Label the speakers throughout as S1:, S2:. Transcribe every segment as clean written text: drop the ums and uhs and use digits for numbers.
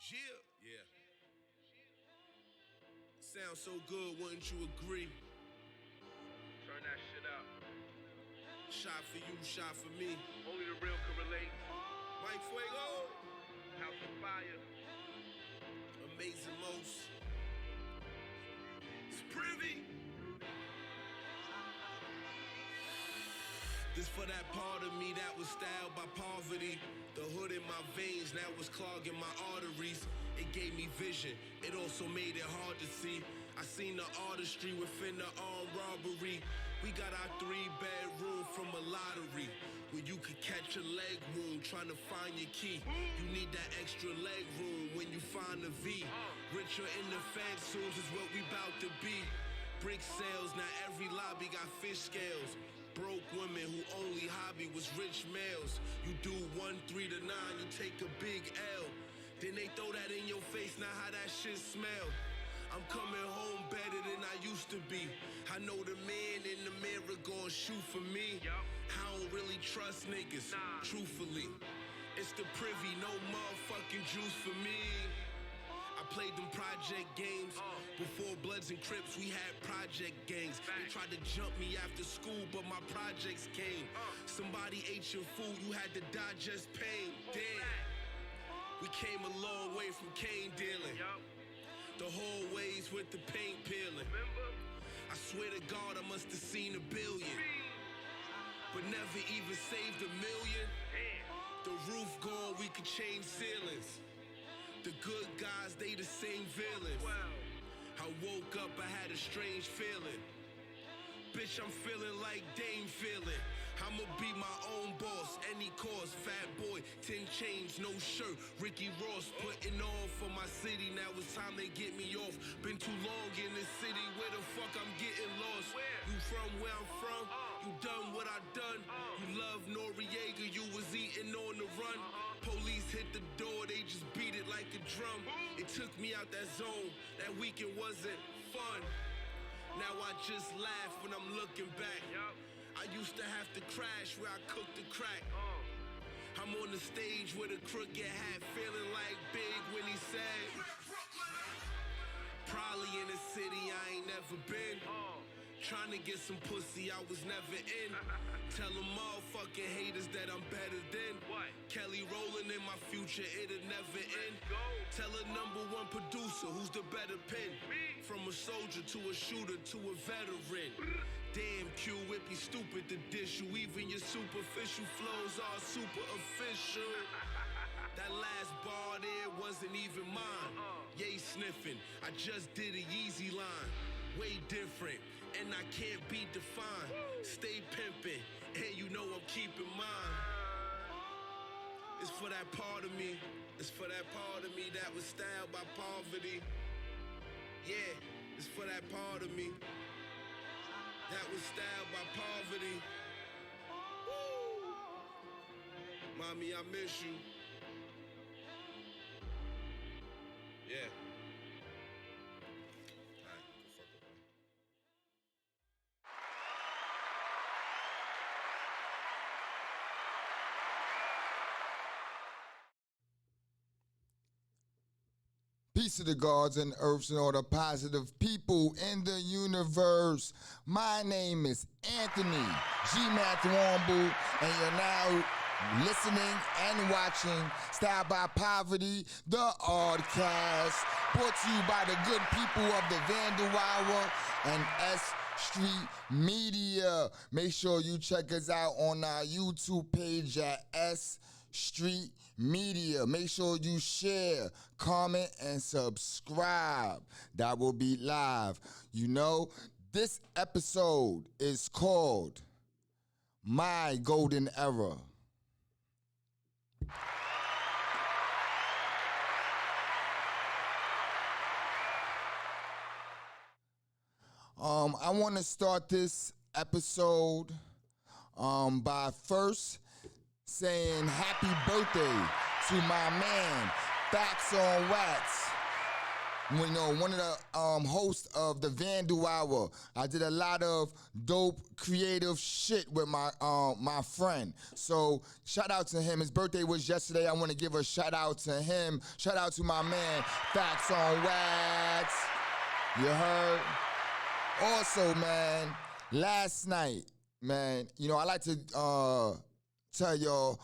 S1: Yeah. Sounds so good, wouldn't you agree?
S2: Turn that shit up.
S1: Shot for you, shot for me.
S2: Only the real can relate.
S1: Mike Fuego.
S2: House of Fire.
S1: Amazing Most. It's privy. This for that part of me that was styled by poverty. The hood in my veins now was clogging my arteries. It gave me vision, it also made it hard to see. I seen the artistry within the armed robbery. We got our 3-bedroom from a lottery, where you could catch a leg wound trying to find your key. You need that extra leg room when you find a V. Richer in the fansoons is what we bout to be. Brick sales, now every lobby got fish scales. Broke women who only hobby was rich males. You do 1 3 to 9, you take a big L. Then they throw that in your face, now how that shit smell. I'm coming home better than I used to be. I know the man in the mirror gon' shoot for me. I don't really trust niggas, truthfully. It's the privy, no motherfucking juice for me. I played them project games. Before Bloods and Crips, we had project gangs. They tried to jump me after school, but my projects came. Somebody ate your food, you had to digest pain. Damn. We came a long way from cane dealing. The whole ways with the paint peeling. I swear to God, I must have seen 1 billion, but never even saved 1 million. The roof gone, we could change ceilings. The good guys, they the same villains. I woke up, I had a strange feeling. Bitch, I'm feeling like Dame feeling. I'ma be my own boss, any cause. Fat boy, 10 chains, no shirt. Ricky Ross putting on for my city. Now it's time they get me off. Been too long in this city, where the fuck I'm getting lost? You from where I'm from? You done what I done? You love Noriega, you was eating on the run. Police hit the door, they just beat it like a drum. It took me out that zone, that weekend wasn't fun. Now I just laugh when I'm looking back. I used to have to crash where I cooked the crack. I'm on the stage with a crooked hat, feeling like Big when he said, probably in a city I ain't never been. Trying to get some pussy I was never in. Tell them motherfucking haters that I'm better than Kelly rolling in my future, it'll never end. Tell a #1 producer who's the better pen. From a soldier to a shooter to a veteran. Damn, Q, it be stupid to dish you. Even your superficial flows are super official. That last bar there wasn't even mine. Yay sniffing, I just did a Yeezy line. Way different, and I can't be defined. Stay pimping, and you know I'm keeping mine. It's for that part of me. It's for that part of me that was styled by poverty. Yeah, it's for that part of me that was styled by poverty. Woo! Mommy, I miss you. Yeah.
S3: Peace to the gods and earths and all the positive people in the universe. My name is Anthony GMATH WOMBLE, and you're now listening and watching Styled by Poverty, the Oddcast, brought to you by the good people of the VANDAL Hour and S.STREET Media. Make sure you check us out on our YouTube page at S.STREET Media. Make sure you share, comment, and subscribe. That will be live. You know, this episode is called My Golden Era. I want to start this episode by first saying happy birthday to my man, Facts on Wax. You know, one of the hosts of the VANDAL Hour. I did a lot of dope, creative shit with my friend. So shout out to him. His birthday was yesterday. I want to give a shout out to him. Shout out to my man, Facts on Wax. You heard? Also, man, last night, man, you know, I like to tell y'all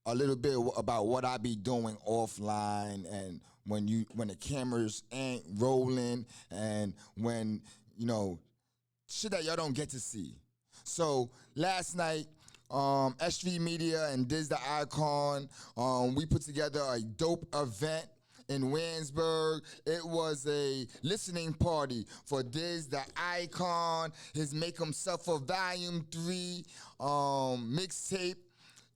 S3: a little bit about what I be doing offline and when the cameras ain't rolling and when, you know, shit that y'all don't get to see. So last night, S.STREET Media and Diz the Icon, we put together a dope event in Williamsburg. It was a listening party for Diz the Icon, his Make 'Em Suffer Volume 3 mixtape.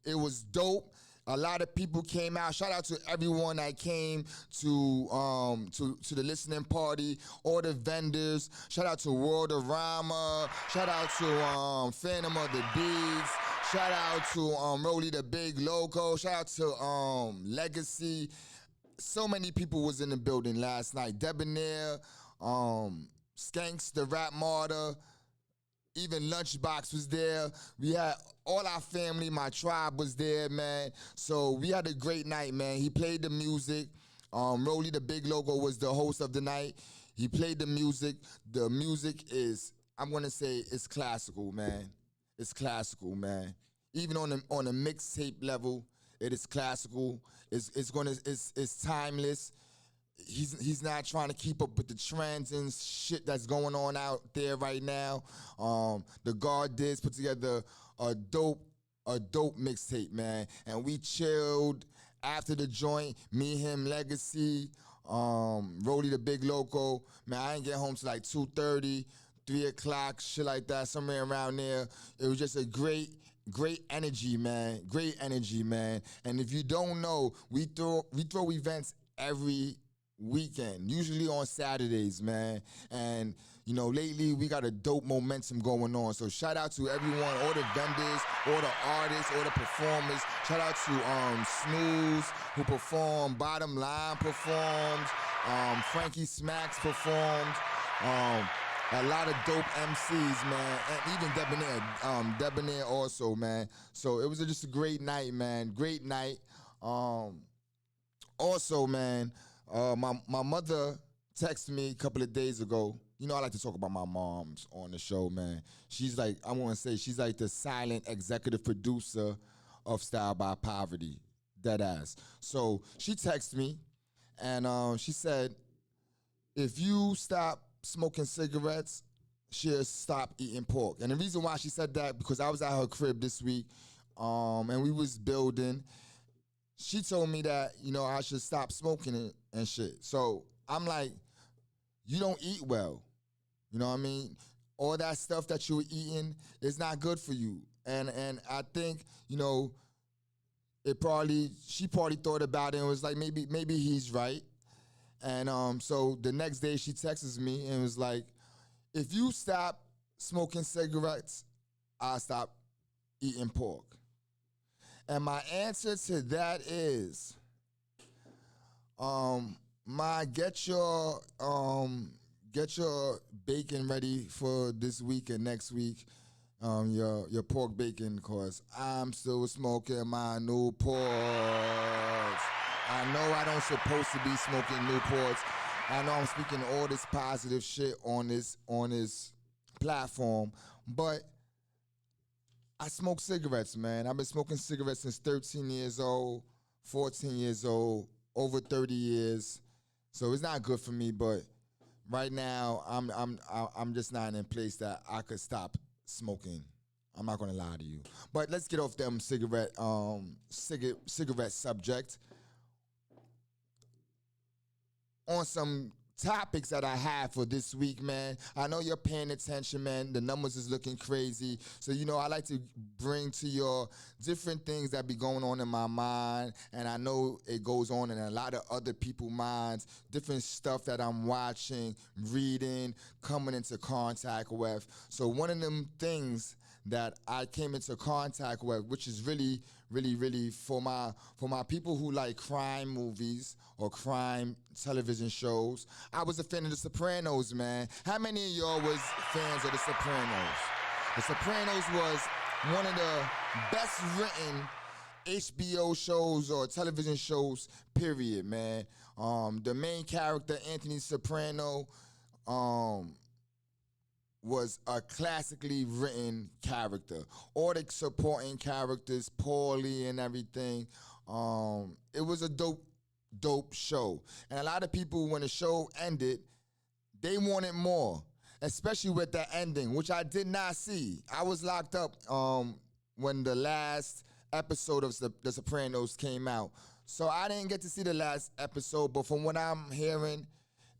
S3: It was dope. A lot of people came out. Shout out to everyone that came to the listening party, all the vendors. Shout out to World of Rama. Shout out to Phantom of the Beats. Shout out to Rolly the Big Loco. Shout out to Legacy. So many people was in the building last night. Debonair, Skanks the Rap Martyr, even Lunchbox was there. We had all our family, my tribe was there, man. So we had a great night, man. He played the music. Rolly the Big Logo was the host of the night. He played the music. The music is, I'm gonna say, it's classical, man. It's classical, man. Even on a mixtape level, it is classical. It's timeless. He's not trying to keep up with the trends and shit that's going on out there right now. The guard Diz put together a dope mixtape, man. And we chilled after the joint. Me, him, Legacy, Rolly the Big Loco. Man, I didn't get home till like 2:30, 3 o'clock, shit like that, somewhere around there. It was just a great energy, man. Great energy, man. And if you don't know, we throw events every weekend, usually on Saturdays, man. And you know, lately we got a dope momentum going on. So shout out to everyone, all the vendors, all the artists, all the performers. Shout out to Snooze, who performed, Bottom Line performed, Frankie Smacks performed, a lot of dope MCs, man, and even Debonair also, man. So it was just a great night, man. Great night. Also, man, my mother texted me a couple of days ago. You know, I like to talk about my moms on the show, man. She's like, I want to say, she's like the silent executive producer of Style by Poverty, dead ass. So she texted me, and she said, if you stop smoking cigarettes, she'll stop eating pork. And the reason why she said that, because I was at her crib this week, and we was building. She told me that, you know, I should stop smoking it and shit. So I'm like, you don't eat well. You know what I mean? All that stuff that you're eating is not good for you. And I think, you know, she probably thought about it and was like, maybe he's right. And so the next day she texts me and was like, if you stop smoking cigarettes, I'll stop eating pork. And my answer to that is, get your bacon ready for this week and next week. Your pork bacon, cause I'm still smoking my Newports. I know I don't supposed to be smoking Newports. I know I'm speaking all this positive shit on this platform, but I smoke cigarettes, man. I've been smoking cigarettes since 13 years old, 14 years old, over 30 years. So it's not good for me, but right now I'm just not in a place that I could stop smoking. I'm not gonna lie to you. But let's get off them cigarette subject. On some topics that I have for this week, man. I know you're paying attention, man. The numbers is looking crazy. So, you know, I like to bring to your different things that be going on in my mind. And I know it goes on in a lot of other people's minds. Different stuff that I'm watching, reading, coming into contact with. So one of them things that I came into contact with, which is really, really for my people who like crime movies or crime television shows. I was a fan of The Sopranos, man. How many of y'all was fans of The Sopranos? The Sopranos was one of the best written HBO shows or television shows, period, man. The main character, Anthony Soprano, was a classically written character. All the supporting characters, Paulie and everything. It was a dope show. And a lot of people, when the show ended, they wanted more, especially with the ending, which I did not see. I was locked up when the last episode of The Sopranos came out. So I didn't get to see the last episode, but from what I'm hearing,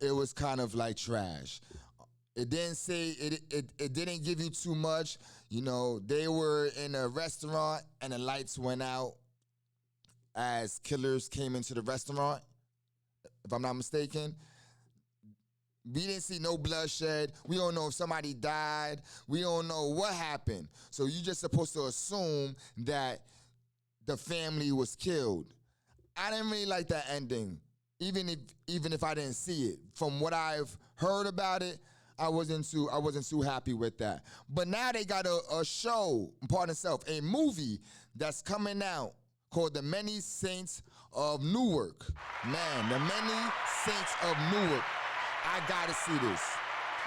S3: it was kind of like trash. It didn't say, it didn't give you too much. You know, they were in a restaurant and the lights went out as killers came into the restaurant, if I'm not mistaken. We didn't see no bloodshed. We don't know if somebody died. We don't know what happened. So you're just supposed to assume that the family was killed. I didn't really like that ending, even if I didn't see it. From what I've heard about it, I wasn't too happy with that. But now they got a show, pardon self, a movie that's coming out called The Many Saints of Newark. Man, The Many Saints of Newark. I gotta see this.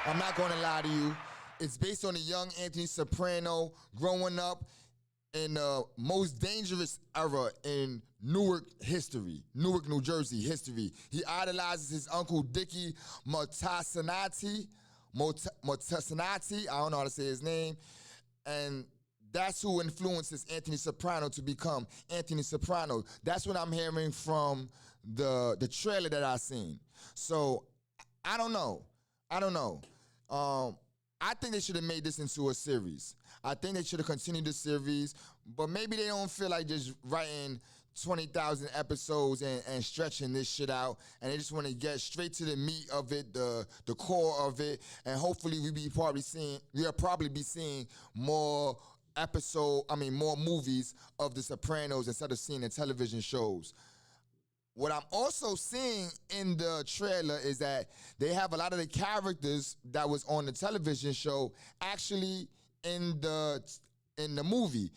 S3: I'm not gonna lie to you. It's based on a young Anthony Soprano growing up in the most dangerous era in Newark history, Newark, New Jersey history. He idolizes his uncle Dickie Motasanati, I don't know how to say his name, and that's who influences Anthony Soprano to become Anthony Soprano. That's what I'm hearing from the trailer that I seen. So I don't know. I think they should have made this into a series. I think they should have continued the series, but maybe they don't feel like just writing 20,000 episodes and stretching this shit out, and they just want to get straight to the meat of it, the core of it, and hopefully we'll probably be seeing more more movies of The Sopranos instead of seeing the television shows. What I'm also seeing in the trailer is that they have a lot of the characters that was on the television show actually in the movie.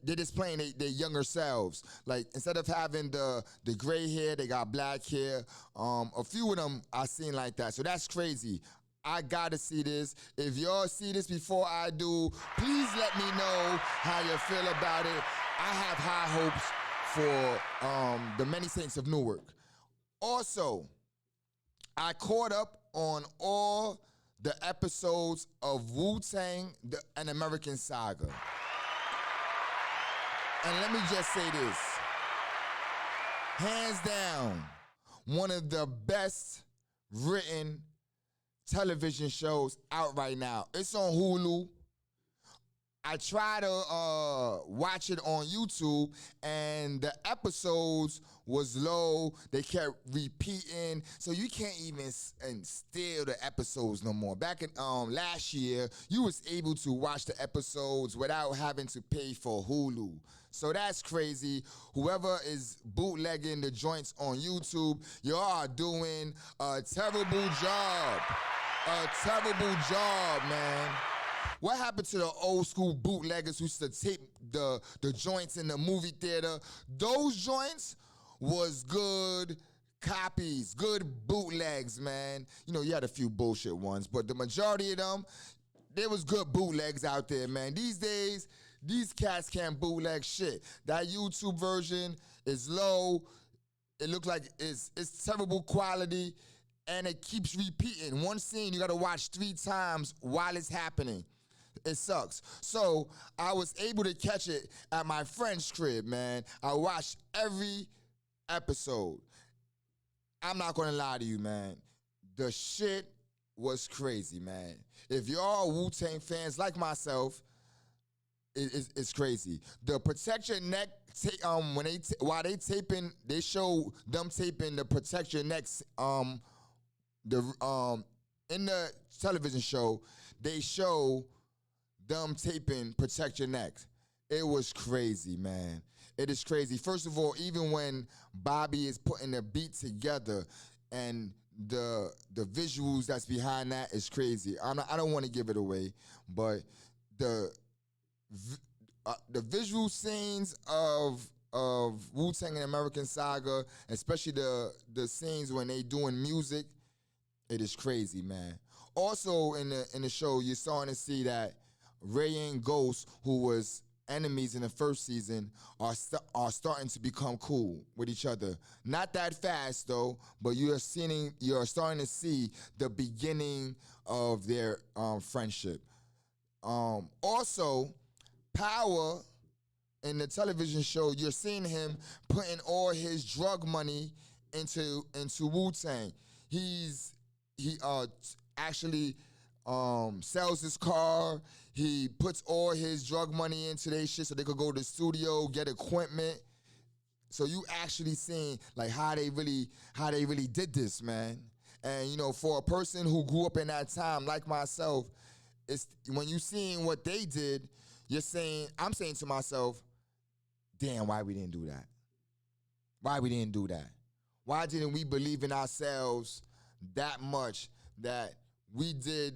S3: They're just playing their younger selves. Like, instead of having the gray hair, they got black hair. A few of them I seen like that. So that's crazy. I gotta see this. If y'all see this before I do, please let me know how you feel about it. I have high hopes for The Many Saints of Newark. Also, I caught up on all the episodes of Wu-Tang, An American Saga. And let me just say this. Hands down, one of the best written television shows out right now. It's on Hulu. I try to watch it on YouTube, and the episodes was low. They kept repeating, so you can't even steal the episodes no more. Back in last year, you was able to watch the episodes without having to pay for Hulu. So that's crazy. Whoever is bootlegging the joints on YouTube, y'all are doing a terrible job. A terrible job, man. What happened to the old school bootleggers who used to tape the joints in the movie theater? Those joints was good copies, good bootlegs, man. You know, you had a few bullshit ones, but the majority of them, there was good bootlegs out there, man. These days, these cats can't bootleg shit. That YouTube version is low. It looks like it's terrible quality, and it keeps repeating. One scene you gotta watch 3 times while it's happening. It sucks. So I was able to catch it at my friend's crib, man. I watched every episode. I'm not gonna lie to you, man. The shit was crazy, man. If y'all Wu-Tang fans like myself, it's crazy. The Protect Your Neck, while they taping, they show them taping the Protect Your Neck, in the television show, they show them taping Protect Your Neck. It was crazy, man. It is crazy. First of all, even when Bobby is putting the beat together and the visuals that's behind that is crazy. I don't want to give it away, but the the visual scenes of Wu-Tang and American Saga, especially the scenes when they doing music, it is crazy, man. Also in the show, you're starting to see that Ray and Ghost, who was enemies in the first season, are starting to become cool with each other. Not that fast though, but you're starting to see the beginning of their friendship. Also, Power in the television show, you're seeing him putting all his drug money into Wu-Tang. He actually sells his car. He puts all his drug money into their shit so they could go to the studio, get equipment. So you actually seeing like how they really did this, man. And you know, for a person who grew up in that time like myself, it's when you seeing what they did, I'm saying to myself, damn, why we didn't do that? Why we didn't do that? Why didn't we believe in ourselves that much that we did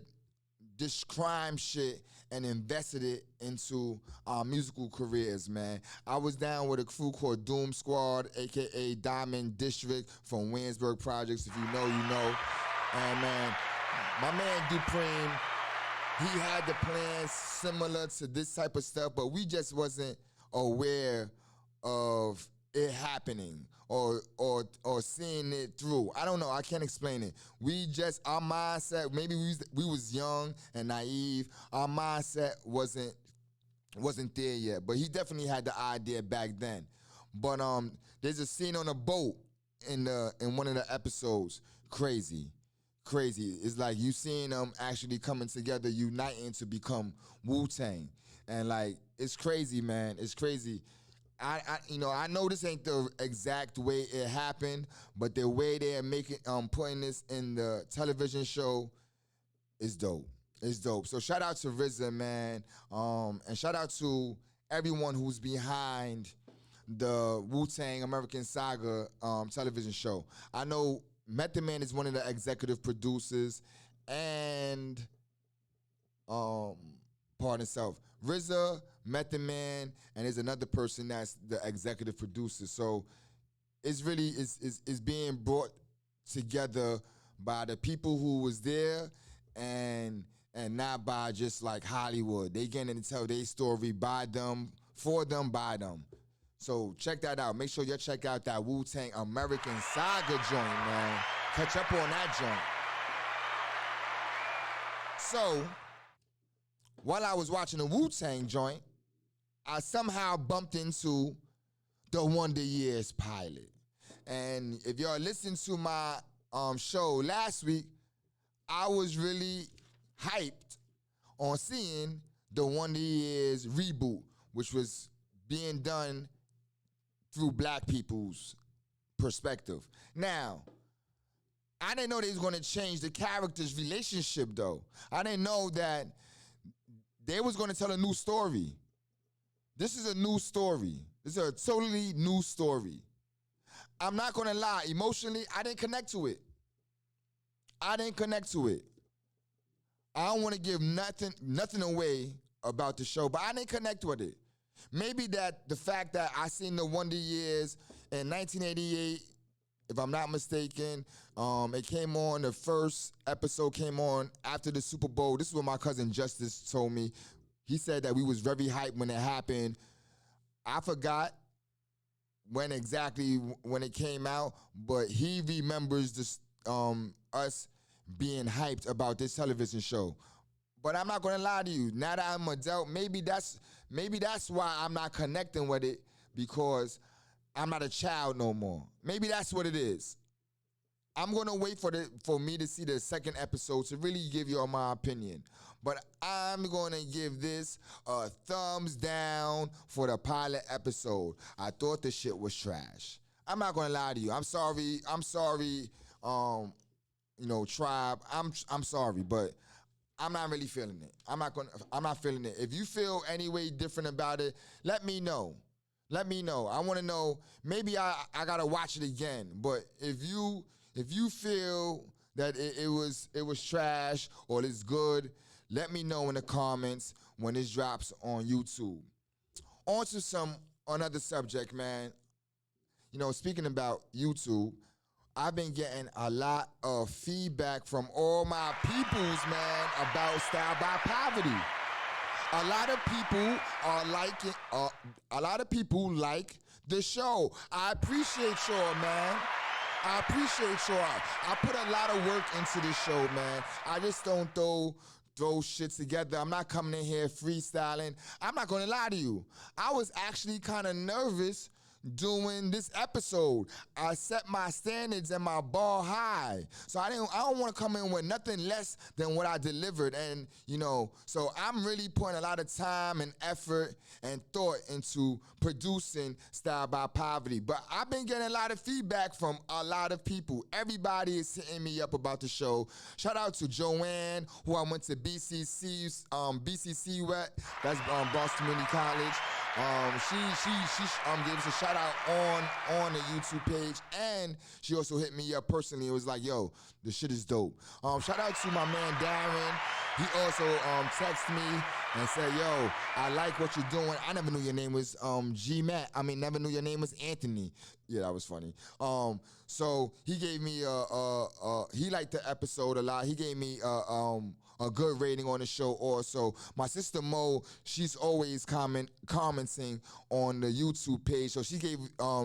S3: this crime shit and invested it into our musical careers, man? I was down with a crew called Doom Squad, aka Diamond District from Williamsburg Projects. If you know, you know. And man, my man Dupreme, he had the plans similar to this type of stuff, but we just wasn't aware of it happening or seeing it through. I don't know. I can't explain it. Our mindset, maybe we was young and naive. Our mindset wasn't there yet. But he definitely had the idea back then. But there's a scene on a boat in one of the episodes. Crazy. It's like you seeing them actually coming together, uniting to become Wu-Tang. And like, it's crazy, man. It's crazy. I know this ain't the exact way it happened, but the way they're putting this in the television show is dope. It's dope. So shout out to RZA, man. And shout out to everyone who's behind the Wu-Tang American Saga television show. I know Method Man is one of the executive producers, and pardon self, RZA, Method Man, and there's another person that's the executive producer. So it's really is being brought together by the people who was there and not by just like Hollywood. They getting to tell their story by them, for them, by them. So check that out. Make sure you check out that Wu-Tang American Saga joint, man. Catch up on that joint. So while I was watching the Wu-Tang joint, I somehow bumped into the Wonder Years pilot. And if y'all listened to my show last week, I was really hyped on seeing the Wonder Years reboot, which was being done through black people's perspective. Now, I didn't know they was gonna change the characters' relationship though. I didn't know that they was gonna tell a new story. This is a new story. This is a totally new story. I'm not gonna lie, emotionally, I didn't connect to it. I don't wanna give nothing away about the show, but I didn't connect with it. Maybe that the fact that I seen the Wonder Years in 1988, if I'm not mistaken, it came on, the first episode came on after the Super Bowl. This is what my cousin Justice told me. He said that we was very hyped when it happened. I forgot when it came out, but he remembers this, us being hyped about this television show. But I'm not gonna lie to you. Now that I'm an adult, maybe that's why I'm not connecting with it, because I'm not a child no more. Maybe that's what it is. I'm gonna wait for me to see the second episode to really give you all my opinion. But I'm gonna give this a thumbs down for the pilot episode. I thought the shit was trash. I'm not gonna lie to you. I'm sorry, tribe. I'm sorry, but I'm not really feeling it. I'm not feeling it. If you feel any way different about it, let me know. Let me know. I want to know. Maybe I gotta watch it again. But if you feel that it was trash or it's good, let me know in the comments when this drops on YouTube. On to another subject, man. You know, speaking about YouTube, I've been getting a lot of feedback from all my peoples, man, about Style by Poverty. A lot of people are liking. A lot of people like the show. I appreciate y'all, man. I appreciate y'all. I put a lot of work into this show, man. I just don't throw shit together. I'm not coming in here freestyling. I'm not gonna lie to you. I was actually kind of nervous doing this episode. I set my standards and my bar high. So I don't want to come in with nothing less than what I delivered. And, you know, so I'm really putting a lot of time and effort and thought into producing Style by Poverty. But I've been getting a lot of feedback from a lot of people. Everybody is hitting me up about the show. Shout out to Joanne, who I went to BCC with. That's Boston Community College. She gave us a shout out on the YouTube page, and she also hit me up personally. It was like, yo, the shit is dope. Shout out to my man Darren. He also texted me and said, yo, I like what you're doing. I never knew your name was GMATH. I mean, never knew your name was Anthony. Yeah, that was funny. So he gave me he liked the episode a lot. He gave me a good rating on the show also. My sister Mo, she's always commenting on the YouTube page. So she gave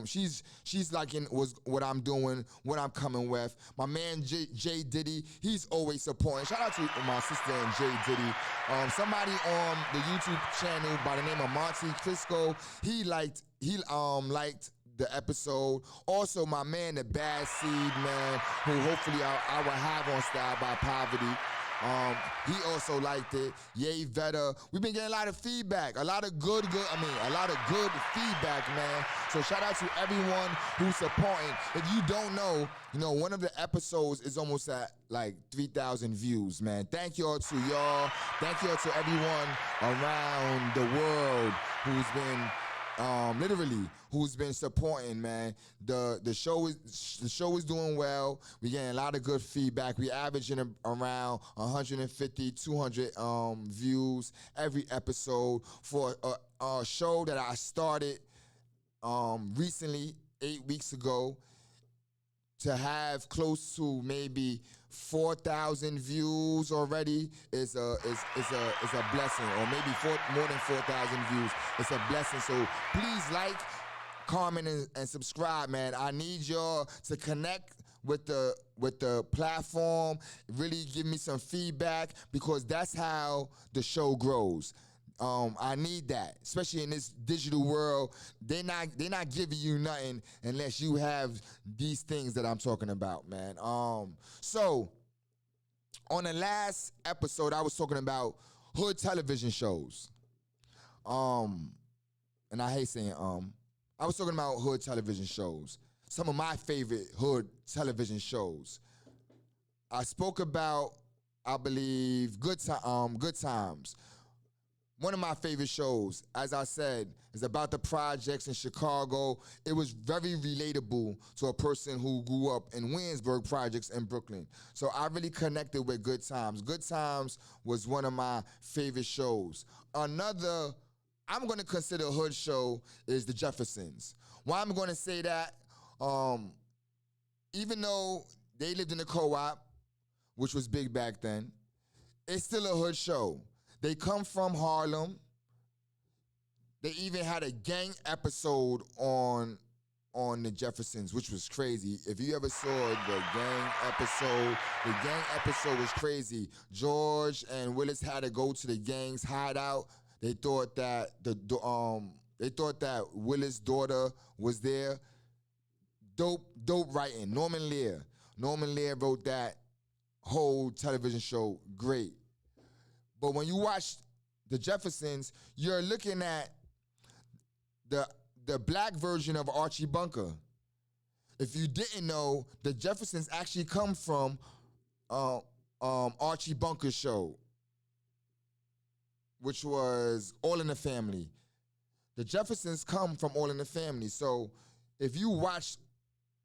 S3: she's liking what I'm doing, what I'm coming with. My man Jay Diddy, he's always supporting. Shout out to my sister and Jay Diddy. Somebody on the YouTube channel by the name of Monty Crisco, he liked the episode. Also, my man, the Bad Seed, man, who hopefully I will have on Style by Poverty. He also liked it. Yay Vetta. We've been getting a lot of feedback. A lot of good feedback, man. So shout out to everyone who's supporting. If you don't know, you know, one of the episodes is almost at like 3,000 views, man. Thank y'all to y'all. Thank y'all to everyone around the world who's been who's been supporting, man. The show is doing well. We're getting a lot of good feedback. We averaging around 150, 200 views every episode for a show that I started recently, 8 weeks ago. To have close to maybe 4,000 views already is a blessing, or maybe more than 4,000 views. It's a blessing. So please like, comment, and subscribe, man. I need y'all to connect with the platform. Really give me some feedback, because that's how the show grows. I need that, especially in this digital world. They're not giving you nothing unless you have these things that I'm talking about, man. So on the last episode, I was talking about hood television shows. And I hate saying I was talking about hood television shows. Some of my favorite hood television shows. I spoke about, I believe, Good Times. One of my favorite shows, as I said, is about the projects in Chicago. It was very relatable to a person who grew up in Williamsburg projects in Brooklyn. So I really connected with Good Times. Good Times was one of my favorite shows. Another, I'm going to consider a hood show, is the Jeffersons. Why I'm going to say that, even though they lived in a co-op, which was big back then, it's still a hood show. They come from Harlem. They even had a gang episode on the Jeffersons, which was crazy. If you ever saw the gang episode was crazy. George and Willis had to go to the gang's hideout. They thought that Willis' daughter was there. Dope writing. Norman Lear wrote that whole television show. Great. But when you watch the Jeffersons, you're looking at the black version of Archie Bunker. If you didn't know, the Jeffersons actually come from Archie Bunker's show. which was All in the Family. The Jeffersons come from All in the Family. So if you watch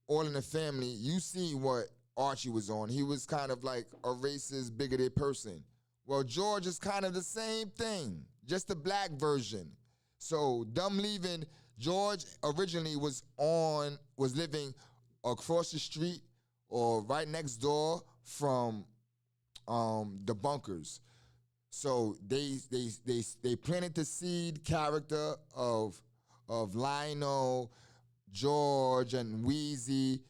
S3: All in the Family, you see what Archie was on. He was kind of like a racist, bigoted person. Well, George is kind of the same thing, just the black version. So them leaving, George originally was living across the street or right next door from the bunkers. So they planted the seed character of Lionel, George, and Wheezy,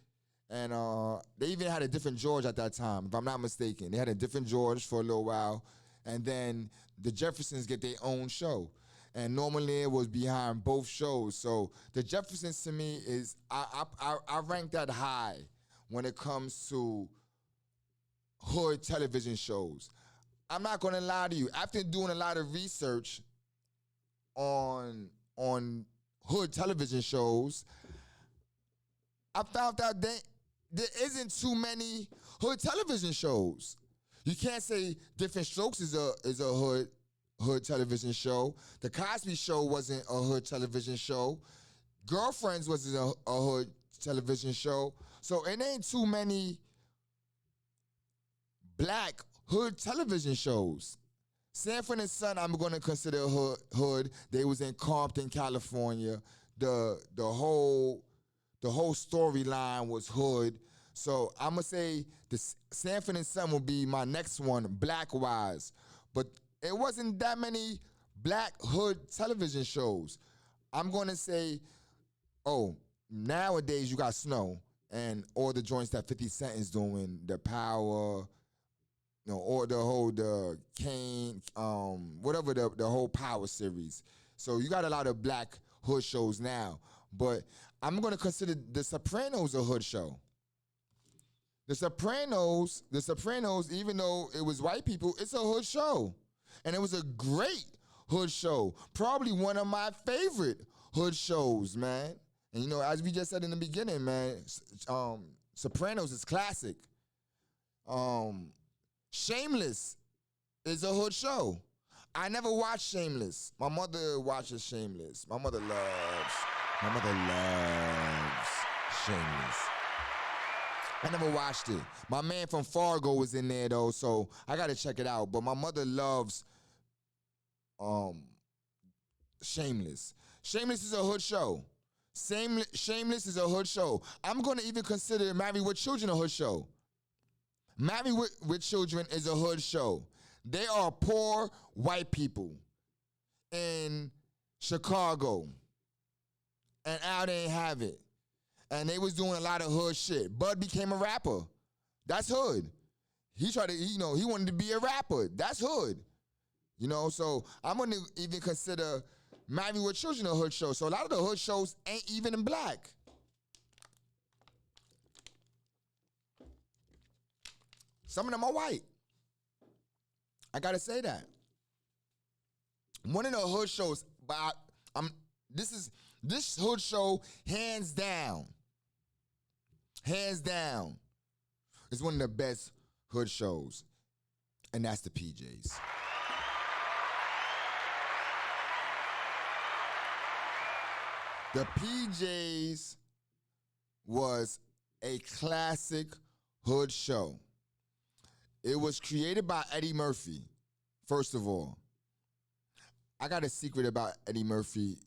S3: and they even had a different George at that time, if I'm not mistaken. They had a different George for a little while, and then the Jeffersons get their own show. And normally it was behind both shows. So the Jeffersons to me is, I rank that high when it comes to hood television shows. I'm not gonna lie to you. After doing a lot of research on hood television shows, I found out that there isn't too many hood television shows. You can't say Different Strokes is a hood television show. The Cosby Show wasn't a hood television show. Girlfriends wasn't a hood television show. So it ain't too many black hood television shows. Sanford and Son, I'm gonna consider hood. They was in Compton, California. The whole storyline was hood. So I'm gonna say the Sanford and Son will be my next one, black-wise. But it wasn't that many black hood television shows. I'm gonna say, nowadays you got Snow and all the joints that 50 Cent is doing, the Power, or the Kane, whatever the whole Power series. So you got a lot of black hood shows now. But I'm gonna consider The Sopranos a hood show. The Sopranos, even though it was white people, it's a hood show. And it was a great hood show. Probably one of my favorite hood shows, man. And as we just said in the beginning, man, Sopranos is classic. Shameless is a hood show. I never watched Shameless. My mother watches Shameless. My mother loves Shameless. I never watched it. My man from Fargo was in there though, so I gotta check it out. But my mother loves Shameless. Shameless is a hood show. Shameless is a hood show. I'm gonna even consider Married with Children a hood show. Married with Children is a hood show. They are poor white people in Chicago. And Al didn't have it. And they was doing a lot of hood shit. Bud became a rapper. That's hood. He tried to, he wanted to be a rapper. That's hood. So I'm gonna even consider Married with Children a hood show. So a lot of the hood shows ain't even in black. Some of them are white. I gotta say that. One of the hood shows, but this hood show, hands down, is one of the best hood shows, and that's the PJs. The PJs was a classic hood show. It was created by Eddie Murphy, first of all. I got a secret about Eddie Murphy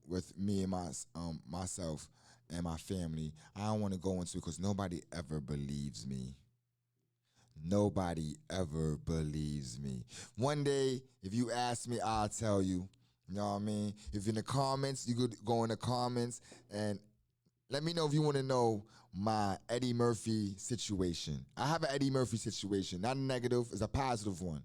S3: with me and myself and my family. I don't want to go into it because nobody ever believes me. Nobody ever believes me. One day, if you ask me, I'll tell you. You know what I mean? If in the comments, you could go in the comments and let me know if you want to know my Eddie Murphy situation. I have an Eddie Murphy situation. Not a negative, it's a positive one.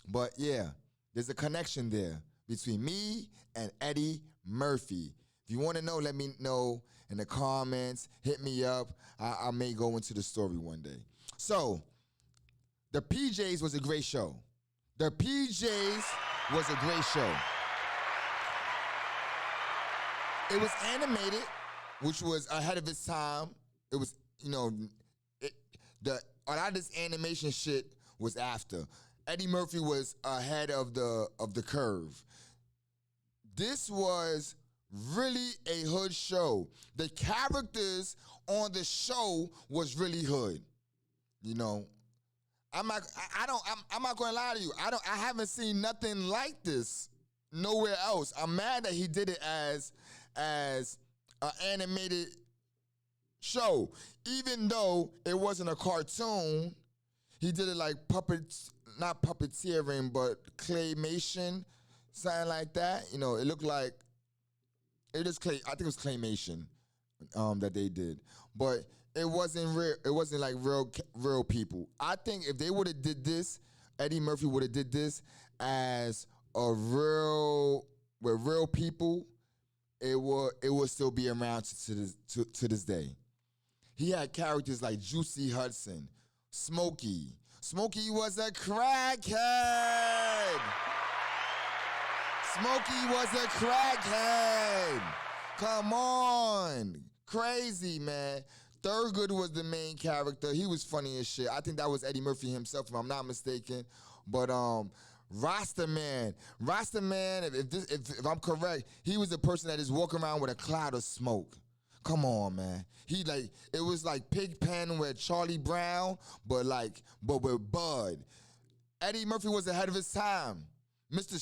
S3: But yeah, there's a connection there between me and Eddie Murphy. If you want to know, let me know in the comments. Hit me up. I may go into the story one day. So, the PJs was a great show. The PJs was a great show. It was animated, which was ahead of its time. It was, a lot of this animation shit was after. Eddie Murphy was ahead of the curve. This was really a hood show. The characters on the show was really hood. You know, I'm not gonna lie to you. I haven't seen nothing like this nowhere else. I'm mad that he did it as an animated show. Even though it wasn't a cartoon, he did it like not puppeteering, but claymation, something like that. You know, it looked like it is clay. I think it was claymation that they did, but it wasn't real. It wasn't like real people. I think if they would have did this, Eddie Murphy would have did this as with real people. It would still be around to this day. He had characters like Juicy Hudson, Smokey. Smokey was a crackhead. Smokey was a crackhead. Come on. Crazy, man. Thurgood was the main character. He was funny as shit. I think that was Eddie Murphy himself, if I'm not mistaken. But Rasta Man, if I'm correct, he was the person that is walking around with a cloud of smoke. Come on, man. It was like Pigpen with Charlie Brown, but with Bud. Eddie Murphy was ahead of his time. Mr.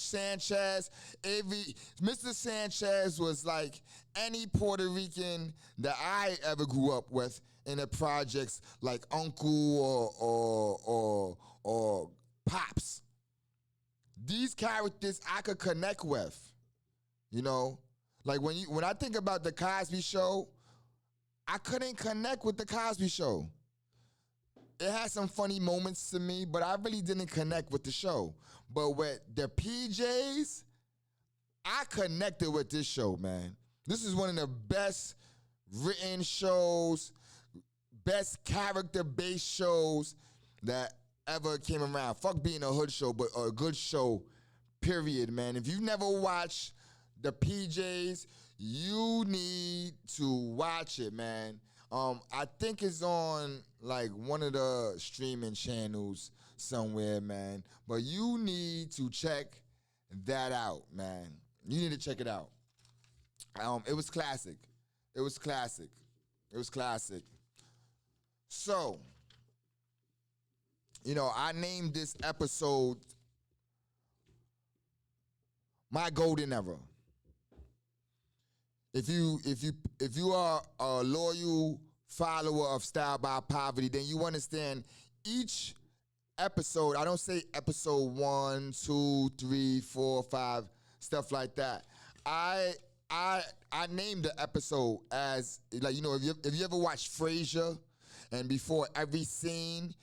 S3: Sanchez was like any Puerto Rican that I ever grew up with in the projects, like Uncle or Pops. These characters I could connect with, you know? Like when I think about the Cosby Show, I couldn't connect with the Cosby Show. It had some funny moments to me, but I really didn't connect with the show. But with the PJs, I connected with this show, man. This is one of the best written shows, best character-based shows that ever came around. Fuck being a hood show, but a good show, period, man. If you never watched the PJs, you need to watch it, man. I think it's on like one of the streaming channels somewhere, man. But you need to check that out, man. You need to check it out. It was classic. It was classic. It was classic. So, you know, I named this episode My Golden Era. If you are a loyal follower of Style by Poverty, then you understand each episode. I don't say episode 1, 2, 3, 4, 5, stuff like that. I named the episode as, like, you know, if you ever watched Frasier, and before every scene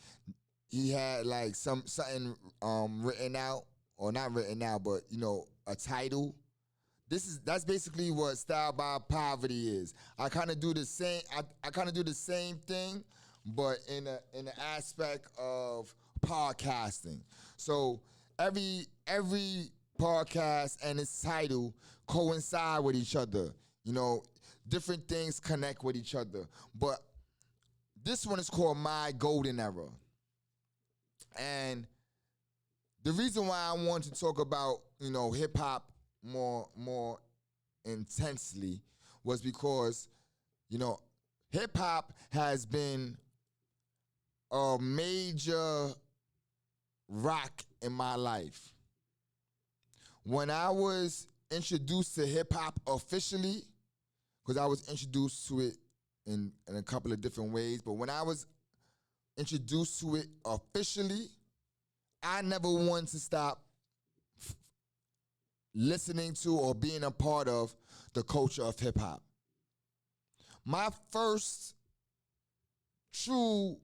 S3: he had like something written out, or not written out, but you know, a title. That's basically what Style by Poverty is. I kind of do the same. I kind of do the same thing, but in the aspect of podcasting. So every podcast and its title coincide with each other. You know, different things connect with each other. But this one is called My Golden Era, and the reason why I want to talk about, you know, hip hop more intensely was because, you know, hip hop has been a major rock in my life. When I was introduced to hip hop officially, because I was introduced to it in a couple of different ways, but when I was introduced to it officially, I never wanted to stop listening to or being a part of the culture of hip hop. My first true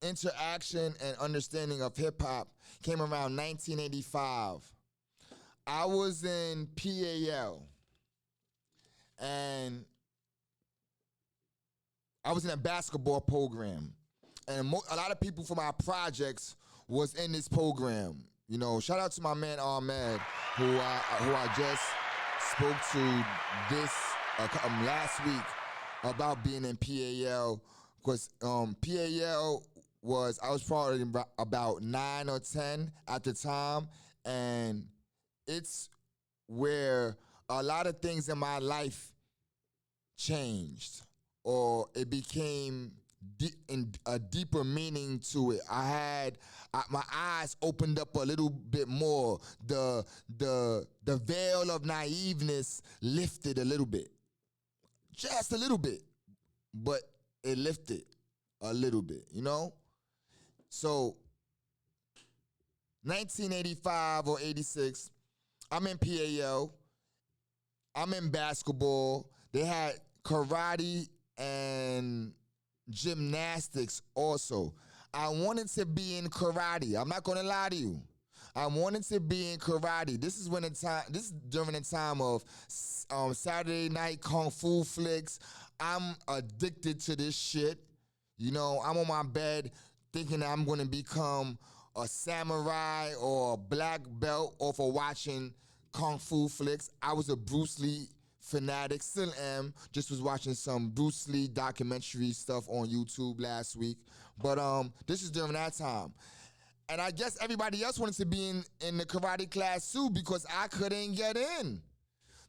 S3: interaction and understanding of hip hop came around 1985. I was in PAL, and I was in a basketball program, and a lot of people from our projects was in this program. You know, shout out to my man Ahmed, who I just spoke to this last week about being in PAL, because PAL was I was probably about 9 or 10 at the time, and it's where a lot of things in my life changed, or it became in a deeper meaning to it. My eyes opened up a little bit more. The veil of naiveness lifted a little bit, just a little bit, but it lifted a little bit, you know? So 1985 or 86, I'm in PAL, I'm in basketball. They had karate and gymnastics also. I wanted to be in karate. I'm not gonna lie to you. I wanted to be in karate. This is during the time of Saturday night kung fu flicks. I'm addicted to this shit. You know, I'm on my bed thinking that I'm gonna become a samurai or a black belt off of watching kung fu flicks. I was a Bruce Lee fanatic, still am. Just was watching some Bruce Lee documentary stuff on YouTube last week. But this is during that time. And I guess everybody else wanted to be in the karate class too, because I couldn't get in.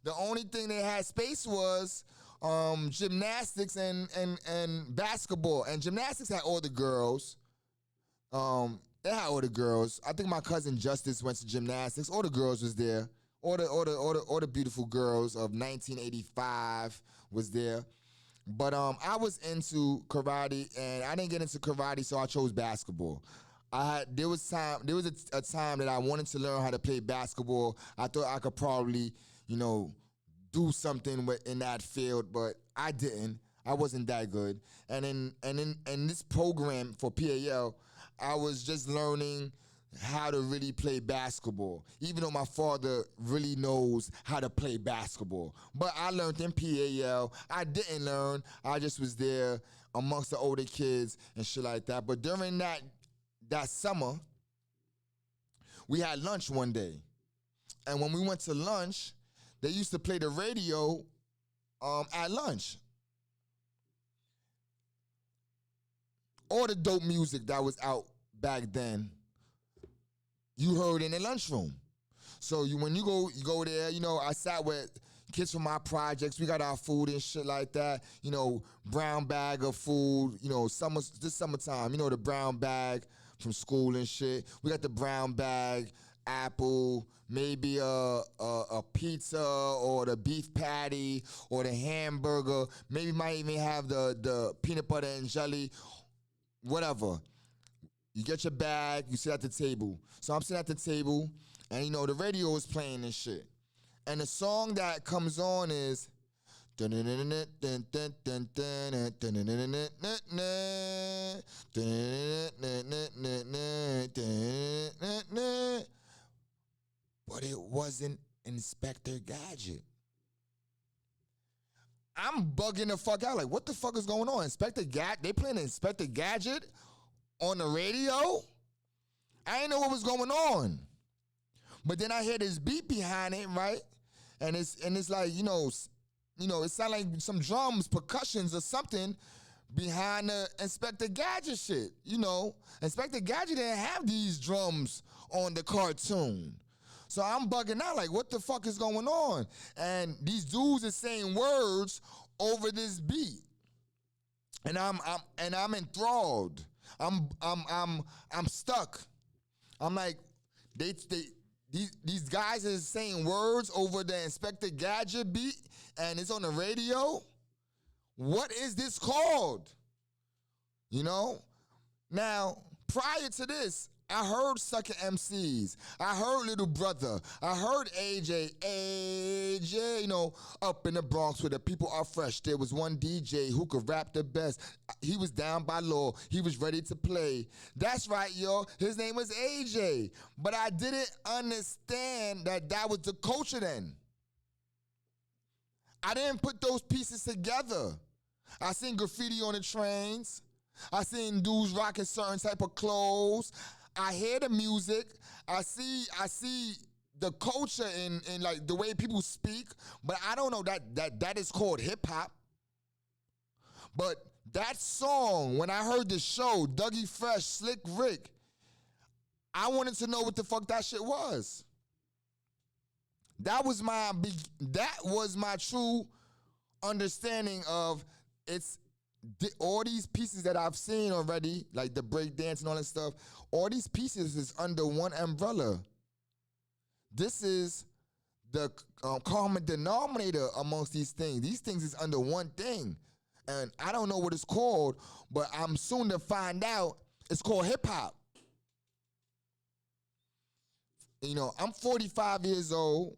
S3: The only thing they had space was gymnastics and basketball. And gymnastics had all the girls. They had all the girls. I think my cousin Justice went to gymnastics. All the girls was there. All the beautiful girls of 1985 was there. But I was into karate, and I didn't get into karate, so I chose basketball. There was a time that I wanted to learn how to play basketball. I thought I could probably, do something in that field, but I didn't. I wasn't that good. And in this program for PAL, I was just learning how to really play basketball, even though my father really knows how to play basketball. But I learned in PAL. I didn't learn. I just was there amongst the older kids and shit like that. But during that summer, we had lunch one day. And when we went to lunch, they used to play the radio at lunch. All the dope music that was out back then, you heard in the lunchroom. So when you go there, I sat with kids from my projects. We got our food and shit like that. Brown bag of food. This summertime. The brown bag from school and shit. We got the brown bag, apple, maybe a pizza or the beef patty or the hamburger. Maybe might even have the peanut butter and jelly, whatever. You get your bag, you sit at the table. So I'm sitting at the table, and the radio is playing and shit. And the song that comes on is but it wasn't Inspector Gadget. I'm bugging the fuck out. Like, what the fuck is going on? Inspector Gadget? They playing Inspector Gadget on the radio? I didn't know what was going on. But then I hear this beat behind it, right? And it's like, it sounds like some drums, percussions or something behind the Inspector Gadget shit. Inspector Gadget didn't have these drums on the cartoon. So I'm bugging out, like, what the fuck is going on? And these dudes are saying words over this beat. And I'm enthralled. I'm stuck. I'm like, these guys are saying words over the Inspector Gadget beat, and it's on the radio. What is this called? Now, prior to this, I heard Sucker MCs. I heard Little Brother. I heard AJ, up in the Bronx where the people are fresh. There was one DJ who could rap the best. He was down by law. He was ready to play. That's right, yo. His name was AJ. But I didn't understand that was the culture then. I didn't put those pieces together. I seen graffiti on the trains. I seen dudes rocking certain type of clothes. I hear the music. I see the culture in like the way people speak, but I don't know that is called hip hop. But That song, when I heard the show, Dougie Fresh, Slick Rick, I wanted to know what the fuck that shit was. That was my true understanding of all these pieces that I've seen already, like the break dance and all that stuff. All these pieces is under one umbrella. This is the common denominator amongst these things. These things is under one thing. And I don't know what it's called, but I'm soon to find out. It's called hip hop. You know, I'm 45 years old.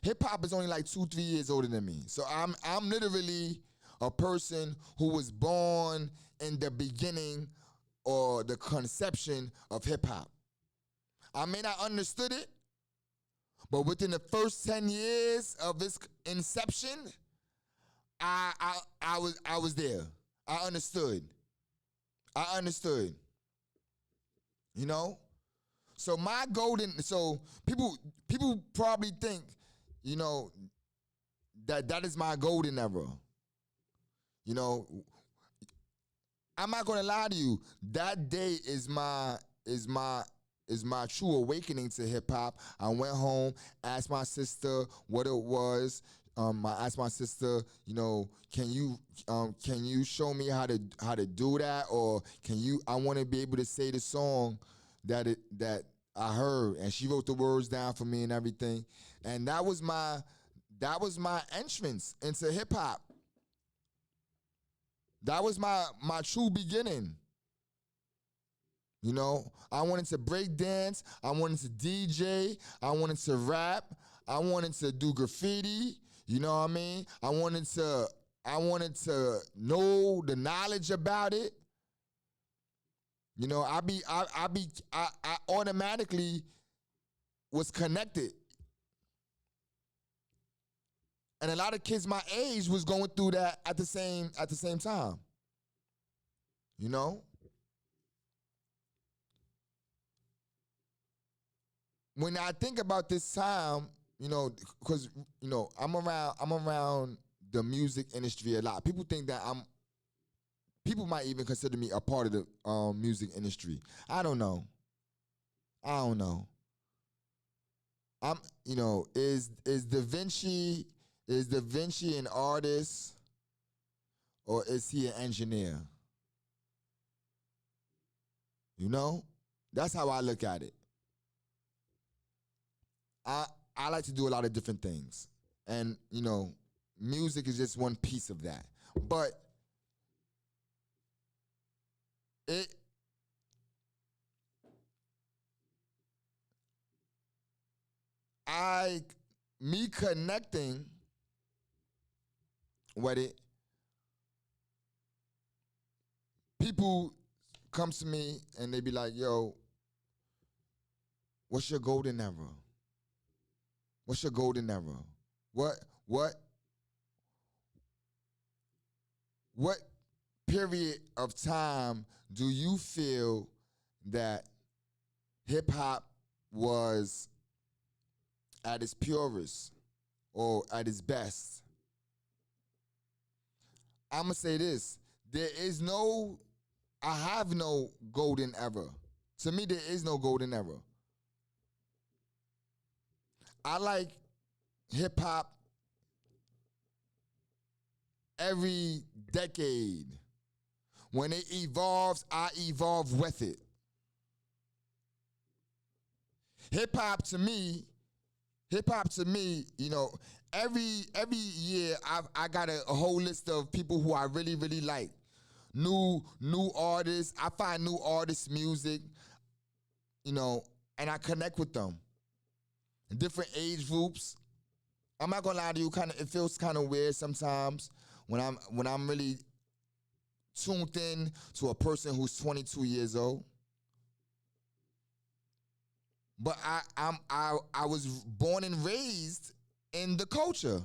S3: Hip hop is only like 2-3 years older than me. So I'm literally a person who was born in the beginning or the conception of hip hop. I may not understood it, but within the first 10 years of its inception, I was there. I understood. You know? So people probably think, you know, that is my golden era. You know, I'm not gonna lie to you. That day is my true awakening to hip hop. I went home, asked my sister what it was. I asked my sister, you know, can you show me how to do that, or I want to be able to say the song that I heard, and she wrote the words down for me and everything, and that was my entrance into hip hop. That was my true beginning. You know, I wanted to break dance, I wanted to DJ, I wanted to rap, I wanted to do graffiti. You know what I mean? I wanted to know the knowledge about it. You know, I automatically was connected. And a lot of kids my age was going through that at the same time. You know? When I think about this time, you know, because, you know, I'm around the music industry a lot. People think that people might even consider me a part of the music industry. I don't know. You know, is Da Vinci an artist, or is he an engineer? You know? That's how I look at it. I like to do a lot of different things. And, you know, music is just one piece of that. But me connecting with it, people come to me and they be like, yo, what's your golden era? What's your golden era? What period of time do you feel that hip hop was at its purest or at its best? I'm gonna say this: I have no golden era. To me, there is no golden era. I like hip hop every decade. When it evolves, I evolve with it. Hip hop to me, you know, every year I got a whole list of people who I really, really like. New artists. I find new artists' music, you know, and I connect with them. Different age groups. I'm not gonna lie to you, it feels kind of weird sometimes when I'm really tuned in to a person who's 22 years old. But I was born and raised in the culture.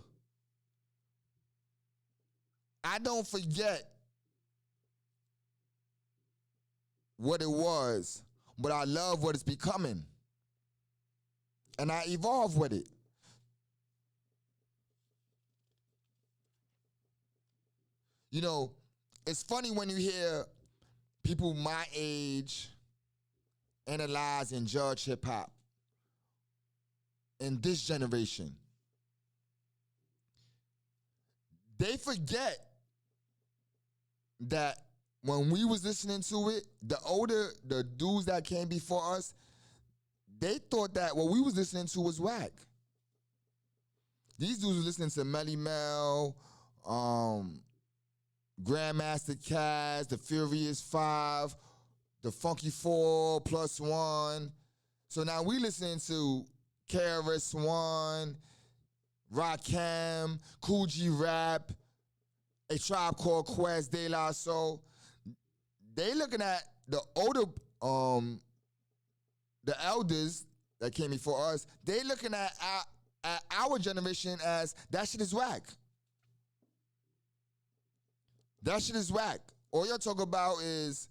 S3: I don't forget what it was, but I love what it's becoming. And I evolve with it. You know, it's funny when you hear people my age analyze and judge hip hop in this generation. They forget that when we was listening to it, the dudes that came before us, they thought that what we was listening to was whack. These dudes were listening to Melly Mel, Grandmaster Caz, The Furious Five, The Funky 4+1. So now we listening to KRS-One, Rakim, Kool G Rap, A Tribe Called Quest, De La Soul. They looking at the older, the elders that came before us. They looking at our generation as that shit is whack. That shit is whack. All y'all talk about is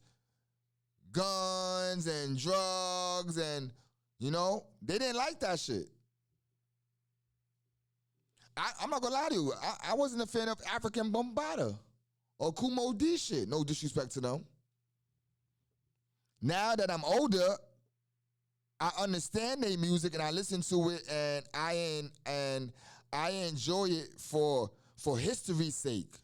S3: guns and drugs and, you know, they didn't like that shit. I'm not gonna lie to you. I wasn't a fan of African Bombada or Kumo D shit. No disrespect to them. Now that I'm older, I understand their music and I listen to it and I enjoy it for history's sake.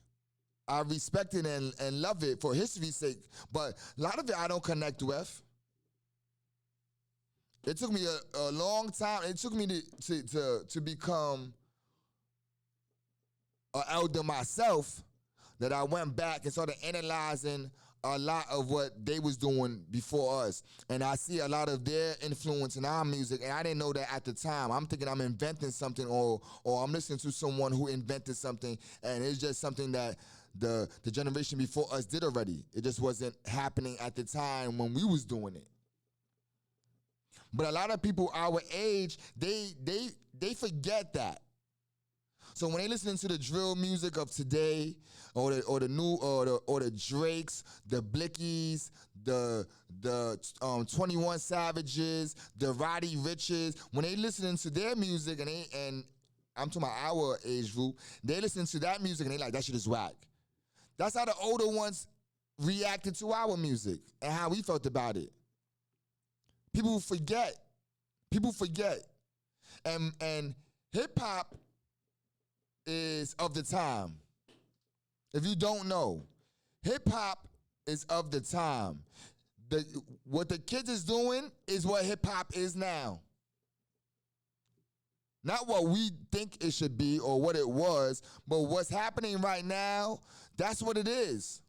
S3: I respect it and love it for history's sake. But a lot of it I don't connect with. It took me a long time. It took me to become an elder myself that I went back and started analyzing a lot of what they was doing before us. And I see a lot of their influence in our music, and I didn't know that at the time. I'm thinking I'm inventing something or I'm listening to someone who invented something, and it's just something that the generation before us did already. It just wasn't happening at the time when we was doing it. But a lot of people our age, they forget that. So when they listening to the drill music of today, or the new or the Drakes, the Blickies, the 21 Savages, the Roddy Riches, when they listening to their music and I'm talking about our age group, they listen to that music and they like that shit is whack. That's how the older ones reacted to our music and how we felt about it. People forget. And hip hop is of the time. If you don't know, hip hop is of the time. What the kids is doing is what hip hop is now. Not what we think it should be or what it was, but what's happening right now, that's what it is.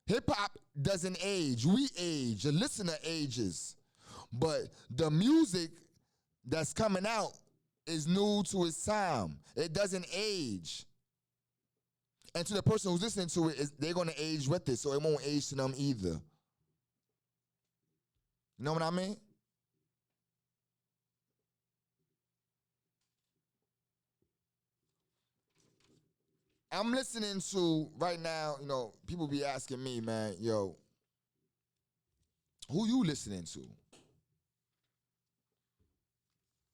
S3: Hip hop doesn't age. We age. The listener ages. But the music that's coming out is new to its time. It doesn't age. And to the person who's listening to it, they're going to age with it, so it won't age to them either. You know what I mean? I'm listening to, right now, you know, people be asking me, man, yo, who you listening to?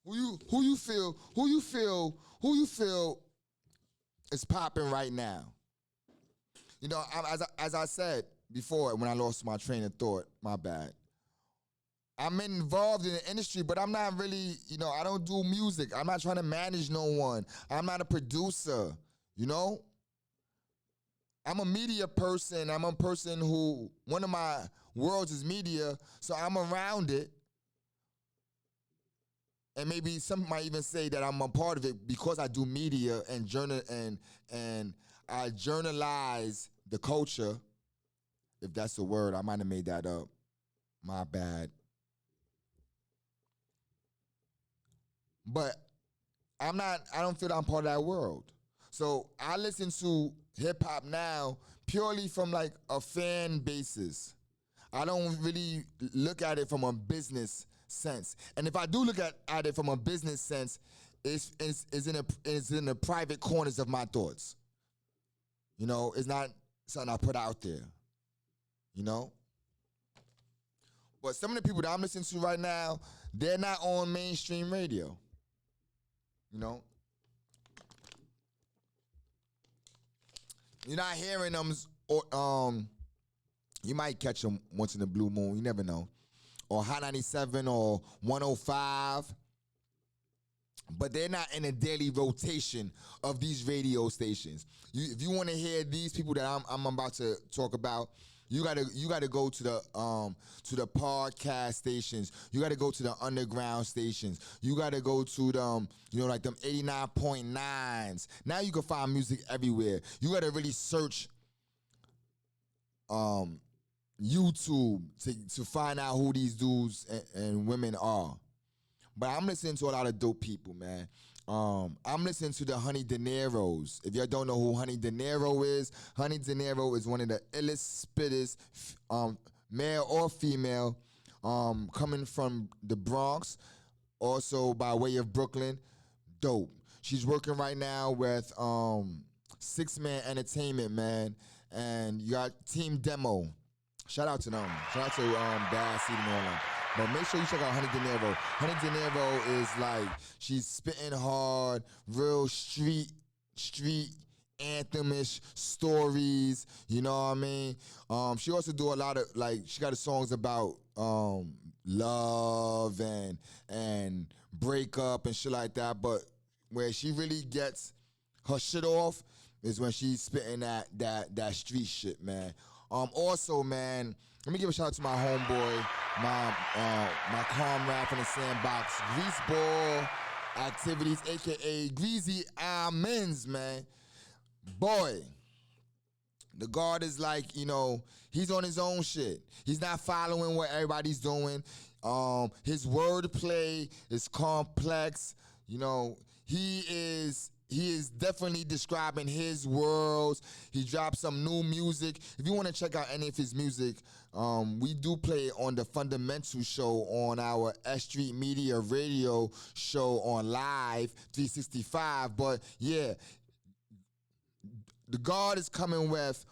S3: Who you feel is popping right now? You know, as I said before when I lost my train of thought, my bad. I'm involved in the industry, but I'm not really, you know, I don't do music. I'm not trying to manage no one. I'm not a producer, you know? I'm a media person. I'm a person who, one of my worlds is media, so I'm around it. And maybe some might even say that I'm a part of it because I do media and journal and I journalize the culture. If that's a word, I might have made that up. My bad. But I don't feel that I'm part of that world. So I listen to hip hop now purely from like a fan basis. I don't really look at it from a business sense. And if I do look at it from a business sense, it's in the private corners of my thoughts. You know, it's not something I put out there. You know? But some of the people that I'm listening to right now, they're not on mainstream radio. You know? You're not hearing them or you might catch them once in the blue moon. You never know. Or Hot 97 or 105. But they're not in a daily rotation of these radio stations. If you want to hear these people that I'm about to talk about, you gotta go to the podcast stations. You gotta go to the underground stations. You gotta go to them, like them 89.9s. Now you can find music everywhere. You gotta really search YouTube to find out who these dudes and women are. But I'm listening to a lot of dope people, man. I'm listening to the Honey De Niro's. If y'all don't know who Honey De Niro is, Honey De Niro is one of the illest spitters, male or female, coming from the Bronx, also by way of Brooklyn. Dope. She's working right now with 6 Man Entertainment, man. And you got Team Demo. Shout out to them. Shout out to Bad Seed and all them. But make sure you check out Honey De Niro. Honey De Niro is like, she's spitting hard, real street anthemish stories, you know what I mean? She also do a lot of, she got songs about love and breakup and shit like that, but where she really gets her shit off is when she's spitting that street shit, man. Also, man, let me give a shout out to my homeboy, my comrade from the sandbox, Greaseball Activities, aka Greasy Amens, man. Boy, the guard is like, he's on his own shit. He's not following what everybody's doing. His wordplay is complex. He is definitely describing his worlds. He dropped some new music. If you want to check out any of his music, we do play it on the Fundamental Show on our S.STREET Media Radio show on Live 365. But yeah, the God is coming with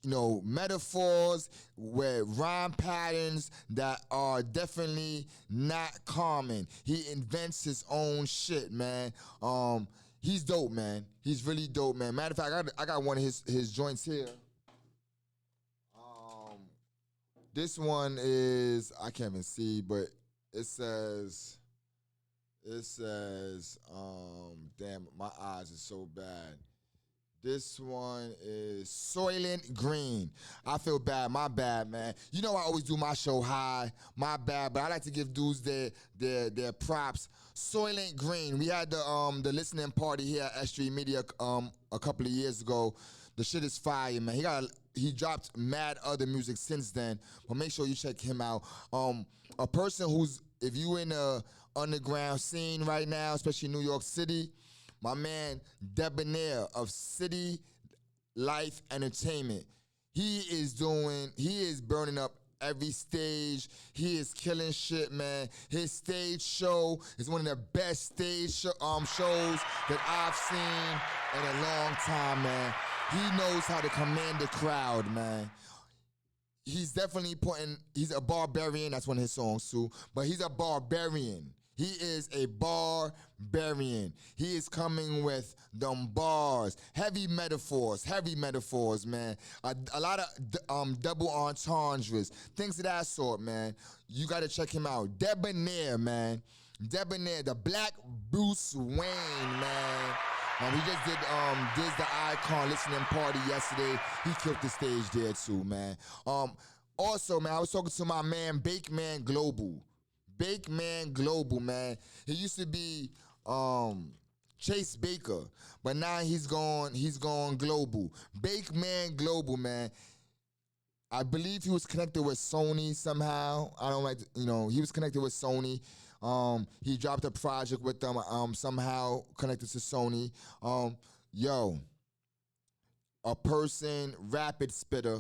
S3: metaphors, with rhyme patterns that are definitely not common. He invents his own shit, man. He's dope, man. He's really dope, man. Matter of fact, I got one of his joints here. This one is, I can't even see, but it says, damn, my eyes are so bad. This one is Soylent Green. I feel bad, my bad, man. I always do my show high, my bad, but I like to give dudes their props. Soylent Green, we had the listening party here at S.STREET Media a couple of years ago. The shit is fire, man. He dropped mad other music since then, but make sure you check him out. A person who's, if you in the underground scene right now, especially New York City, my man Debonair of City Life Entertainment. He is burning up every stage. He is killing shit, man. His stage show is one of the best stage shows that I've seen in a long time, man. He knows how to command the crowd, man. He's definitely he's a barbarian. That's one of his songs too. But he's a barbarian. He is a barbarian. He is coming with them bars, heavy metaphors, man. A lot of double entendres, things of that sort, man. You got to check him out. Debonair, man. Debonair, the Black Bruce Wayne, man. We just did the Icon listening party yesterday. He killed the stage there too, man. Also, man, I was talking to my man Bakeman Global. Bakeman Global, man. He used to be Chase Baker, but now he's gone global. Bakeman Global, man. I believe he was connected with Sony somehow. I don't like, he was connected with Sony. He dropped a project with them, somehow connected to Sony. A person, rapid spitter.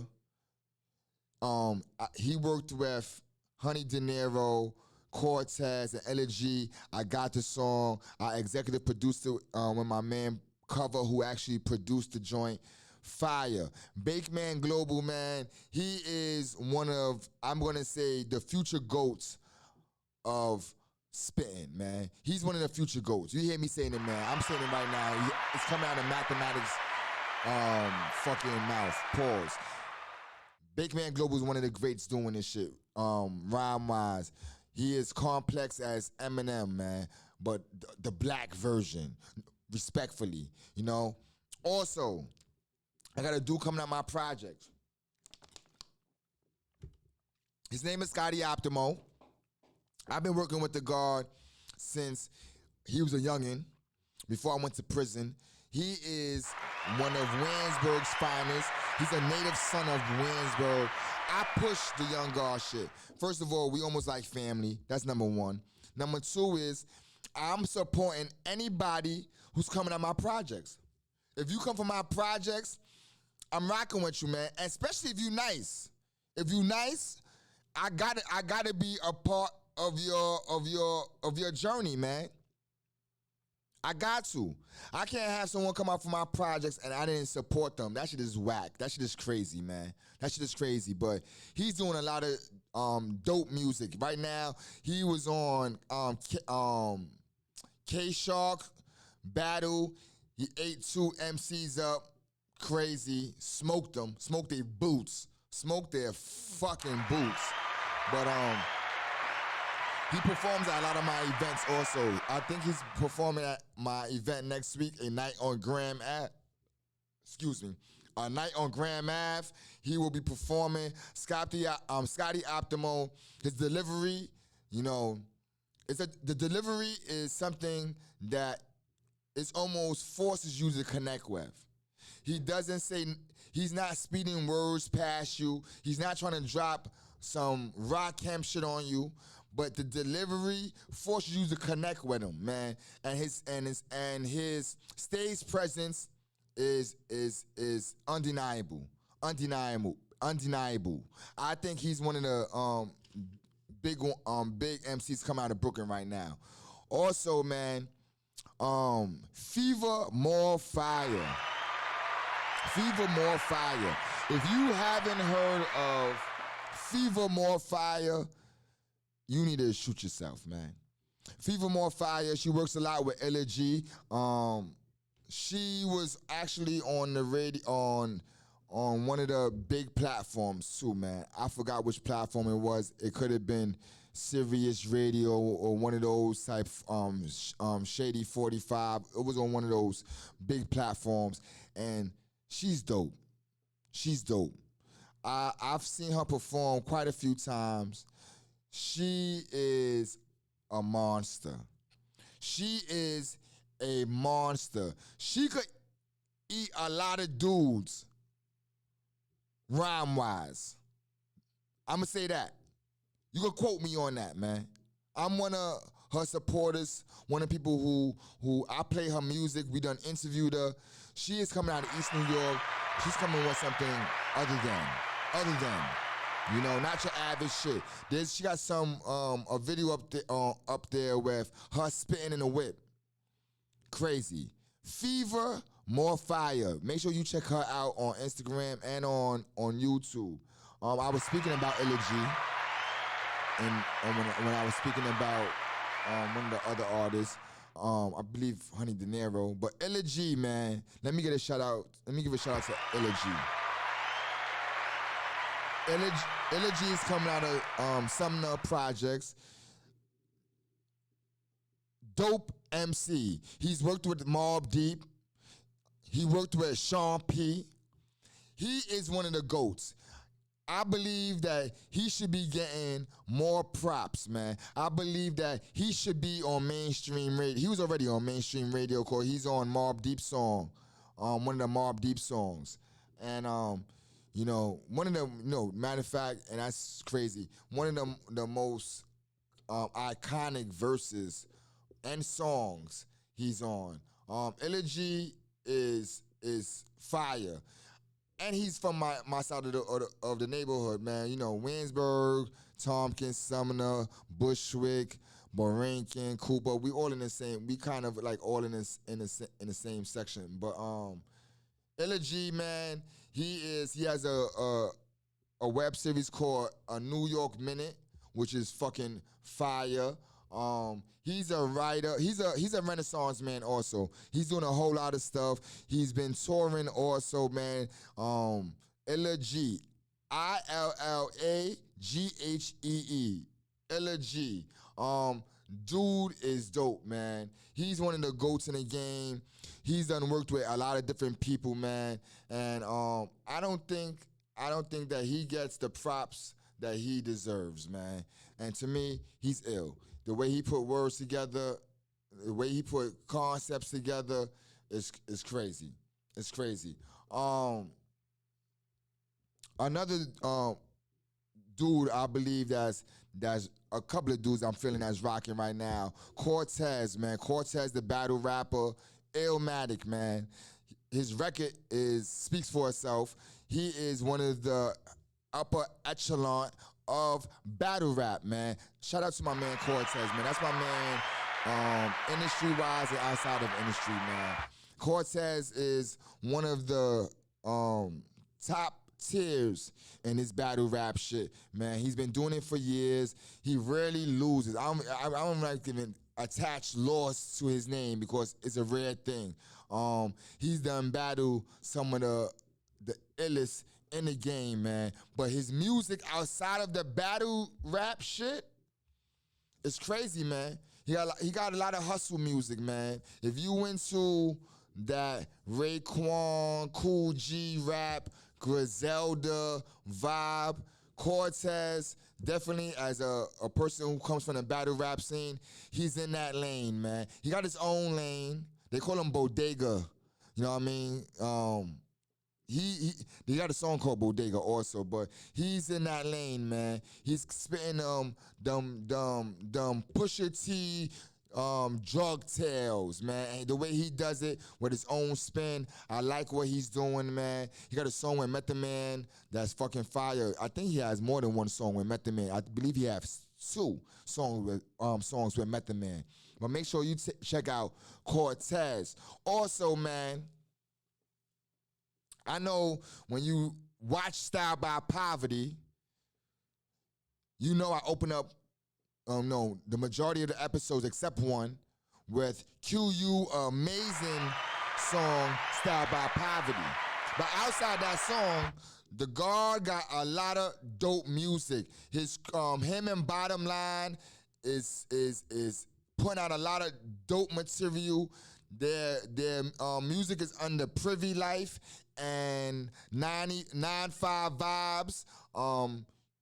S3: He worked with Honey De Niro, Cortez, and Elegy. I got the song. I executive produced it with my man Cover, who actually produced the joint. Fire. Bakeman Global, man. He is one of, I'm going to say, the future GOATs of spitting, man. He's one of the future GOATs. You hear me saying it, man. I'm saying it right now. It's coming out of mathematics fucking mouth. Pause. Big Man Global is one of the greats doing this shit. Rhyme-wise. He is complex as Eminem, man, but the black version, respectfully, you know. Also, I got a dude coming out my project. His name is Scotty Optimo. I've been working with the guard since he was a youngin', before I went to prison. He is one of Williamsburg's finest. He's a native son of Williamsburg. I push the young guard shit. First of all, we almost like family. That's number one. Number two is I'm supporting anybody who's coming at my projects. If you come from my projects, I'm rocking with you, man. And especially if you nice. If you nice, I gotta be a part of your journey, man. I got to. I can't have someone come out from my projects and I didn't support them. That shit is whack. That shit is crazy, man. That shit is crazy. But he's doing a lot of dope music. Right now, he was on K-Shark Battle. He ate 2 MCs up. Crazy. Smoked them. Smoked their boots. Smoked their fucking boots. But he performs at a lot of my events also. I think he's performing at my event next week, a night on Graham Ave. A night on Graham Ave. He will be performing. Scotty Optimo. His delivery, you know, the delivery is something that it almost forces you to connect with. He doesn't say, he's not speeding words past you. He's not trying to drop some rock camp shit on you. But the delivery forces you to connect with him, man. And his stage presence is undeniable. Undeniable. I think he's one of the big MCs coming out of Brooklyn right now. Also, man, Fever More Fire. Fever More Fire. If you haven't heard of Fever More Fire, you need to shoot yourself, man. Fever More Fire, she works a lot with Ella G. She was actually on the radio, on one of the big platforms too, man. I forgot which platform it was. It could have been Sirius Radio or one of those type, Shady 45. It was on one of those big platforms, and she's dope. She's dope. I've seen her perform quite a few times. She is a monster. She is a monster. She could eat a lot of dudes, rhyme-wise. I'm going to say that. You can quote me on that, man. I'm one of her supporters, one of the people who I play her music. We done interviewed her. She is coming out of East New York. She's coming with something other than. You know, not your average shit. She got a video up there with her spitting in a whip. Crazy. Fever More Fire. Make sure you check her out on Instagram and on YouTube. I was speaking about Ella G, and when I was speaking about one of the other artists, I believe Honey De Niro, but Ella G, man. Let me give a shout out to Ella G. Ella G is coming out of Sumner Projects. Dope MC. He's worked with Mobb Deep. He worked with Sean P. He is one of the GOATs. I believe that he should be getting more props, man. I believe that he should be on mainstream radio. He was already on mainstream radio because he's on Mobb Deep's song, one of the Mobb Deep songs. And you know, one of the, matter of fact, and that's crazy, one of the most iconic verses and songs he's on. Ella G is fire. And he's from my side of the neighborhood, man. You know, Williamsburg, Tompkins, Sumner, Bushwick, Borinquen, Cooper. We all in the same, we kind of like all in the same section. But Ella G, man, he has a web series called A New York Minute, which is fucking fire. He's a writer. He's a Renaissance man also. He's doing a whole lot of stuff. He's been touring also, man. Illa G. ILLAGHEE. Illa G. Dude is dope, man. He's one of the GOATs in the game. He's done worked with a lot of different people, man. And I don't think that he gets the props that he deserves, man. And to me, he's ill. The way he put words together, the way he put concepts together is crazy. It's crazy. Another dude I believe that's a couple of dudes I'm feeling that's rocking right now. Cortez, man. Cortez, the battle rapper, Illmatic, man. His record speaks for itself. He is one of the upper echelon of battle rap, man. Shout out to my man Cortez, man. That's my man, industry-wise and outside of industry, man. Cortez is one of the top tiers in his battle rap shit, man. He's been doing it for years. He rarely loses. I don't like to even attach loss to his name because it's a rare thing. He's done battle some of the illest in the game, man. But his music outside of the battle rap shit is crazy, man. He got a lot of hustle music, man. If you into that Raekwon, Cool G rap, Griselda vibe, Cortez, definitely as a person who comes from the battle rap scene, he's in that lane, man. He got his own lane. They call him Bodega. You know what I mean? He got a song called Bodega also, but he's in that lane, man. He's spitting dumb Pusha T drug tales, man. And the way he does it with his own spin, I like what he's doing, man. He got a song with Method Man that's fucking fire. I think he has more than one song with Method Man. I believe he has two songs with Method Man. But make sure you check out Cortez. Also, man, I know when you watch Style by Poverty, you know I open up the majority of the episodes except one with QU amazing song Style by Poverty. But outside that song, the guard got a lot of dope music. His him and Bottom Line is putting out a lot of dope material. Their music is under Privy Life and 95 Vibes.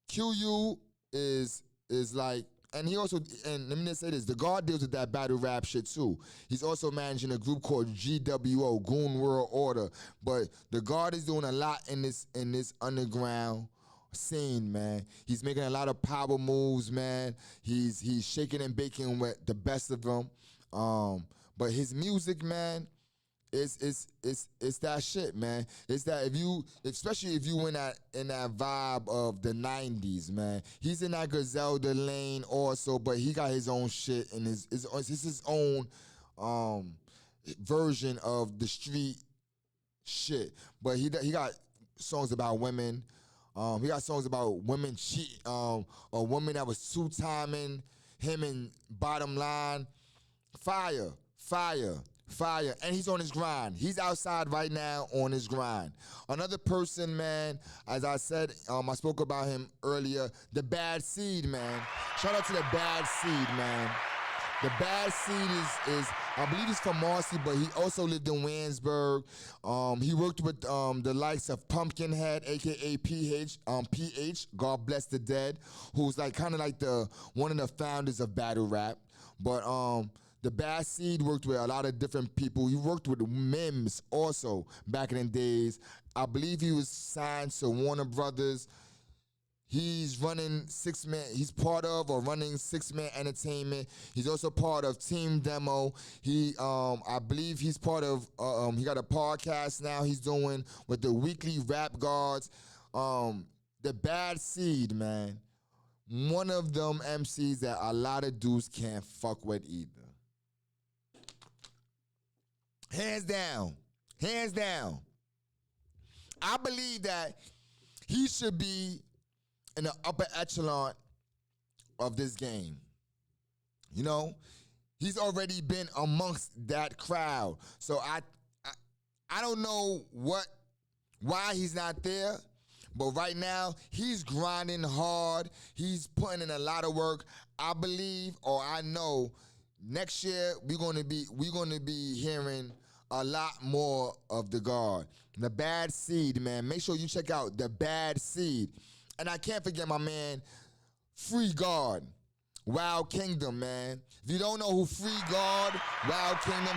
S3: QU is like, and he also, and let me just say this, the guard deals with that battle rap shit too. He's also managing a group called GWO, Goon World Order. But the guard is doing a lot in this underground scene, man. He's making a lot of power moves, man. He's shaking and baking with the best of them. But his music, man, it's that shit, man. It's that especially if you in that vibe of the 90s, man. He's in that Griselda lane also, but he got his own shit and it's his own version of the street shit. But he got songs about women. He got songs about women cheating, a woman that was two-timing him and Bottom Line. Fire. And he's on his grind. He's outside right now on his grind. Another person, man, as I said, I spoke about him earlier, the Bad Seed, man. Shout out to the Bad Seed, man. The Bad Seed is I believe he's from Marcy, but he also lived in Williamsburg. He worked with the likes of Pumpkinhead, aka PH, God Bless the Dead, who's like kind of like one of the founders of battle rap. But the Bad Seed worked with a lot of different people. He worked with Mims also back in the days. I believe he was signed to Warner Brothers. He's running he's part of or running 6 Man Entertainment. He's also part of Team Demo. I believe he's part of, he got a podcast now he's doing with the Weekly Rap Guards. The Bad Seed, man. One of them MCs that a lot of dudes can't fuck with either. Hands down. I believe that he should be in the upper echelon of this game. You know, he's already been amongst that crowd. So I don't know why he's not there, but right now he's grinding hard. He's putting in a lot of work. I believe, or I know, next year we're gonna be hearing a lot more of the God. The Bad Seed, man. Make sure you check out The Bad Seed. And I can't forget my man, Free God, Wild Kingdom, man. If you don't know who Free God, Wild Kingdom,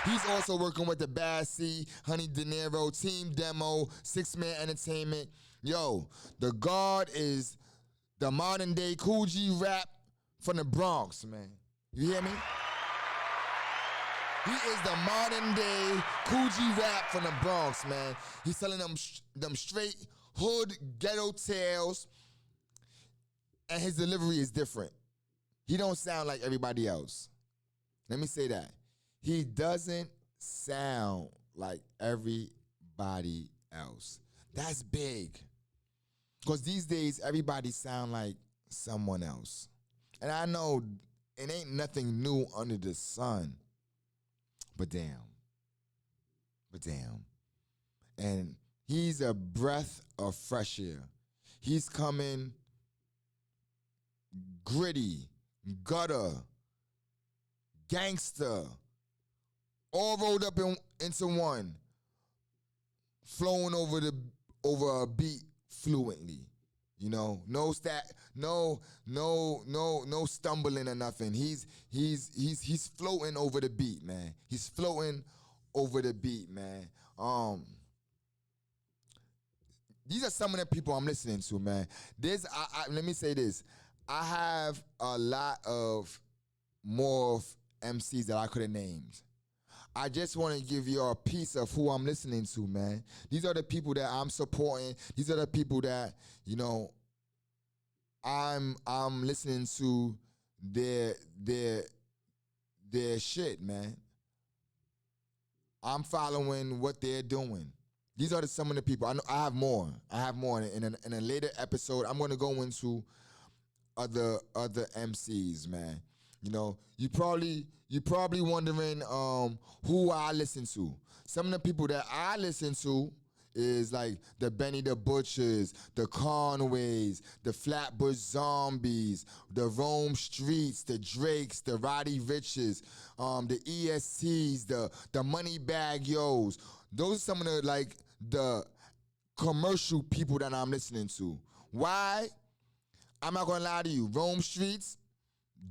S3: he's also working with The Bad Seed, Honey De Niro, Team Demo, Six Man Entertainment. Yo, the God is the modern day Cool G rap from the Bronx, man. You hear me? He is the modern day Cool G rap from the Bronx, man. He's telling them straight hood ghetto tales, and his delivery is different. He don't sound like everybody else. Let me say that. He doesn't sound like everybody else. That's big. Because these days, everybody sound like someone else. And I know it ain't nothing new under the sun. But damn. And he's a breath of fresh air. He's coming gritty, gutter, gangster, all rolled up into one, flowing over a beat fluently. You know, no stumbling or nothing. He's floating over the beat, man. He's floating over the beat, man. These are some of the people I'm listening to, man. Let me say this. I have a lot of more MCs that I could have named. I just want to give you a piece of who I'm listening to, man. These are the people that I'm supporting. These are the people that, you know, I'm listening to their shit, man. I'm following what they're doing. These are some of the people. I have more. In a later episode, I'm going to go into other MCs, man. You know, you probably wondering who I listen to. Some of the people that I listen to is like the Benny the Butchers, the Conways, the Flatbush Zombies, the Rome Streets, the Drakes, the Roddy Riches, the ESTs, the Moneybag Yos. Those are some of the commercial people that I'm listening to. Why? I'm not gonna lie to you. Rome Streets,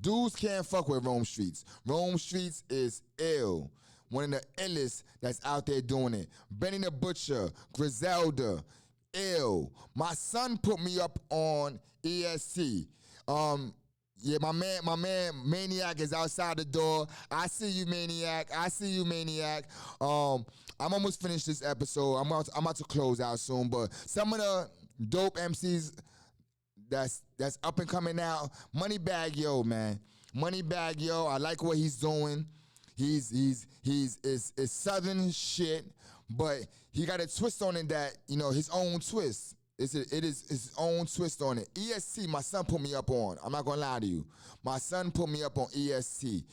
S3: dudes can't fuck with Rome Streets. Rome Streets is ill. One of the illest that's out there doing it. Benny the Butcher, Griselda, ill. My son put me up on EST. Yeah, my man Maniac is outside the door. I see you, Maniac. I'm almost finished this episode. I'm about to close out soon, but some of the dope MCs that's up and coming out. Moneybag Yo, man. Moneybag Yo, I like what he's doing. He's southern shit, but he got a twist on it that, you know, his own twist. It is his own twist on it. EST, my son put me up on. I'm not gonna lie to you. My son put me up on EST.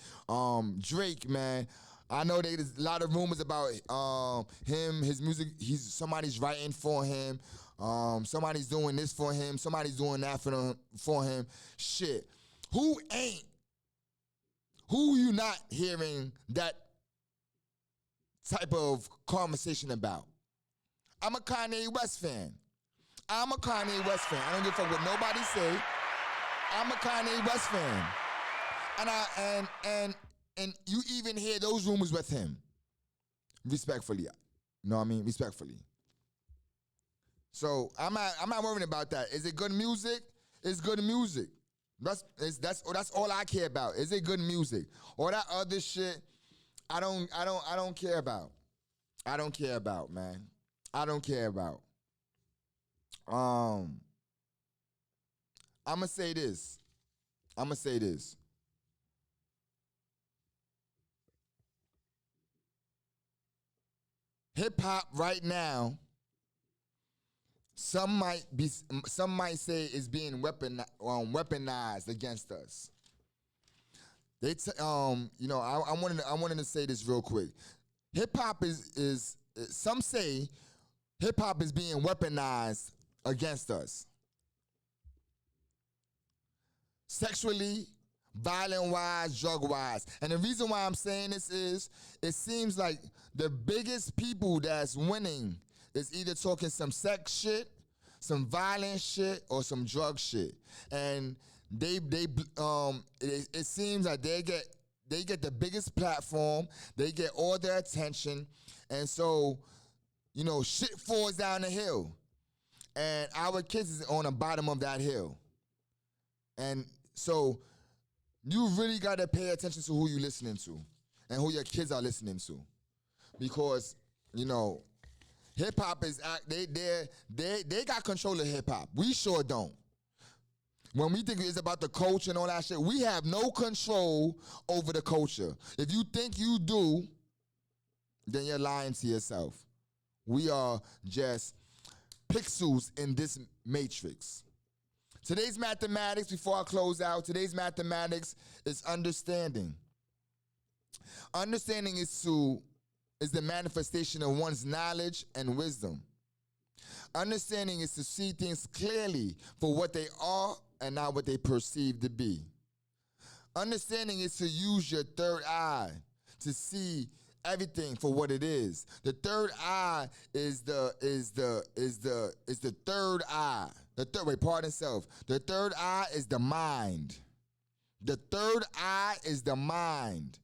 S3: Drake, man. I know there's a lot of rumors about him, his music. Somebody's writing for him. Somebody's doing this for him. Somebody's doing that for him. Shit. Who you not hearing that type of conversation about? I'm a Kanye West fan. I don't give a fuck what nobody say. I'm a Kanye West fan. And you even hear those rumors with him. Respectfully. You know what I mean? Respectfully. So I'm not worrying about that. Is it good music? It's good music. That's all I care about. Is it good music? All that other shit, I don't care about. I don't care about, man. I don't care about. I'ma say this. Hip hop right now, some might say is being weaponized against us. I wanted to say this real quick. Hip hop is some say hip hop is being weaponized against us. Sexually, violent-wise, drug-wise. And the reason why I'm saying this is it seems like the biggest people that's winning is either talking some sex shit, some violent shit, or some drug shit. And it seems like they get the biggest platform, they get all their attention, and so, shit falls down the hill. And our kids is on the bottom of that hill. And so you really got to pay attention to who you're listening to and who your kids are listening to. Because, hip-hop is, they got control of hip-hop. We sure don't. When we think it's about the culture and all that shit, we have no control over the culture. If you think you do, then you're lying to yourself. We are just pixels in this matrix. Today's mathematics, before I close out, today's mathematics is understanding. Understanding is the manifestation of one's knowledge and wisdom. Understanding is to see things clearly for what they are and not what they perceive to be. Understanding is to use your third eye to see everything for what it is. The third eye is the third eye. The third eye is the mind. The third eye is the mind.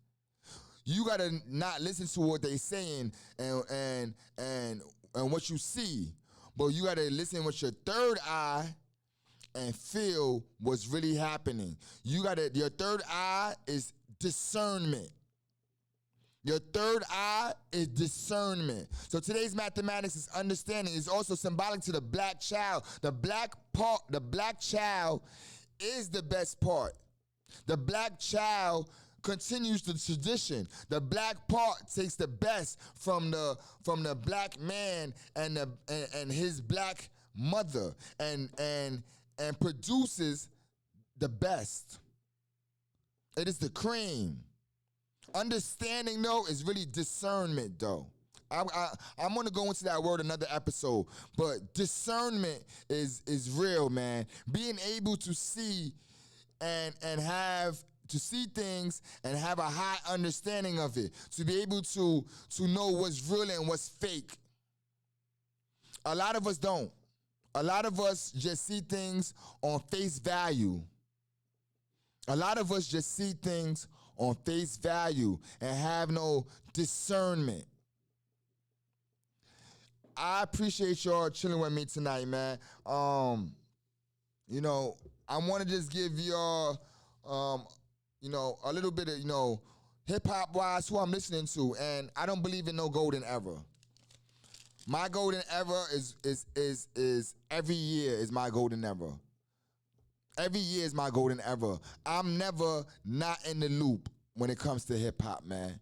S3: You gotta not listen to what they saying and what you see, but you gotta listen with your third eye and feel what's really happening. Your third eye is discernment. Your third eye is discernment. So today's mathematics is understanding. It's also symbolic to the black child. The black child is the best part. The black child continues the tradition. The black part takes the best from the black man and his black mother and produces the best. It is the cream. Understanding, though, is really discernment, though. I'm going to go into that word another episode, but discernment is real, man. Being able to see and have to see things and have a high understanding of it, to be able to know what's real and what's fake. A lot of us don't. A lot of us just see things on face value. A lot of us just see things on face value and have no discernment. I appreciate y'all chilling with me tonight, man. I want to just give y'all, a little bit of, hip-hop wise, who I'm listening to, and I don't believe in no golden era. My golden era is every year is my golden era. Every year is my golden era. I'm never not in the loop when it comes to hip-hop, man.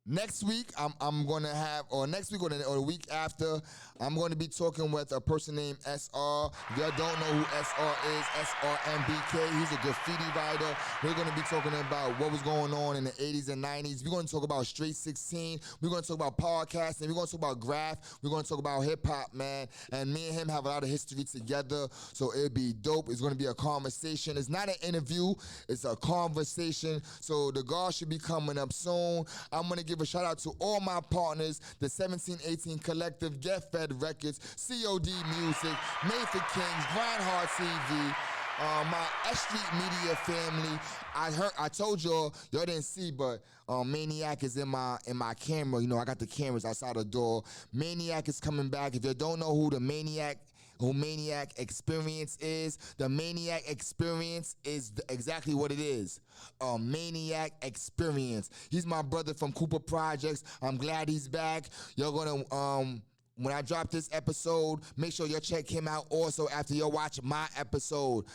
S3: Next week, I'm going to have, or next week or the week after, I'm going to be talking with a person named S.R. If y'all don't know who S.R. is, S.R.M.B.K. He's a graffiti writer. We're going to be talking about what was going on in the 80s and 90s. We're going to talk about Straight 16. We're going to talk about podcasting. We're going to talk about graph. We're going to talk about hip-hop, man. And me and him have a lot of history together, so it'll be dope. It's going to be a conversation. It's not an interview. It's a conversation. So the guard should be coming up soon. I'm going to give a shout out to all my partners, the 1718 Collective, Get Fed Records, COD Music, Made for Kings, Grind Hard TV, my S.STREET Media family. I told y'all didn't see, but Maniac is in my camera. I got the cameras outside the door. Maniac is coming back. If you don't know who Maniac Experience is, the Maniac Experience is exactly what it is. A Maniac Experience. He's my brother from Cooper Projects. I'm glad he's back. You're gonna when I drop this episode, make sure you check him out also after you watch my episode.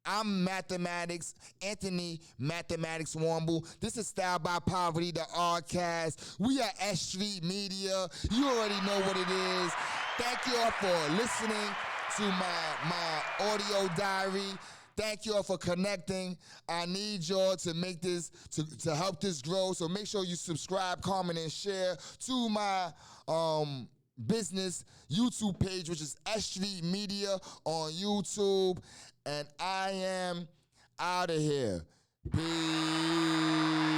S3: I'm Mathematics, Anthony Mathematics Womble. This is Style by Poverty, the Rcast. We are S.STREET Media. You already know what it is. Thank you all for listening to my audio diary. Thank y'all for connecting. I need y'all to make this, to help this grow. So make sure you subscribe, comment, and share to my business YouTube page, which is S.STREET Media on YouTube. And I am out of here. Peace.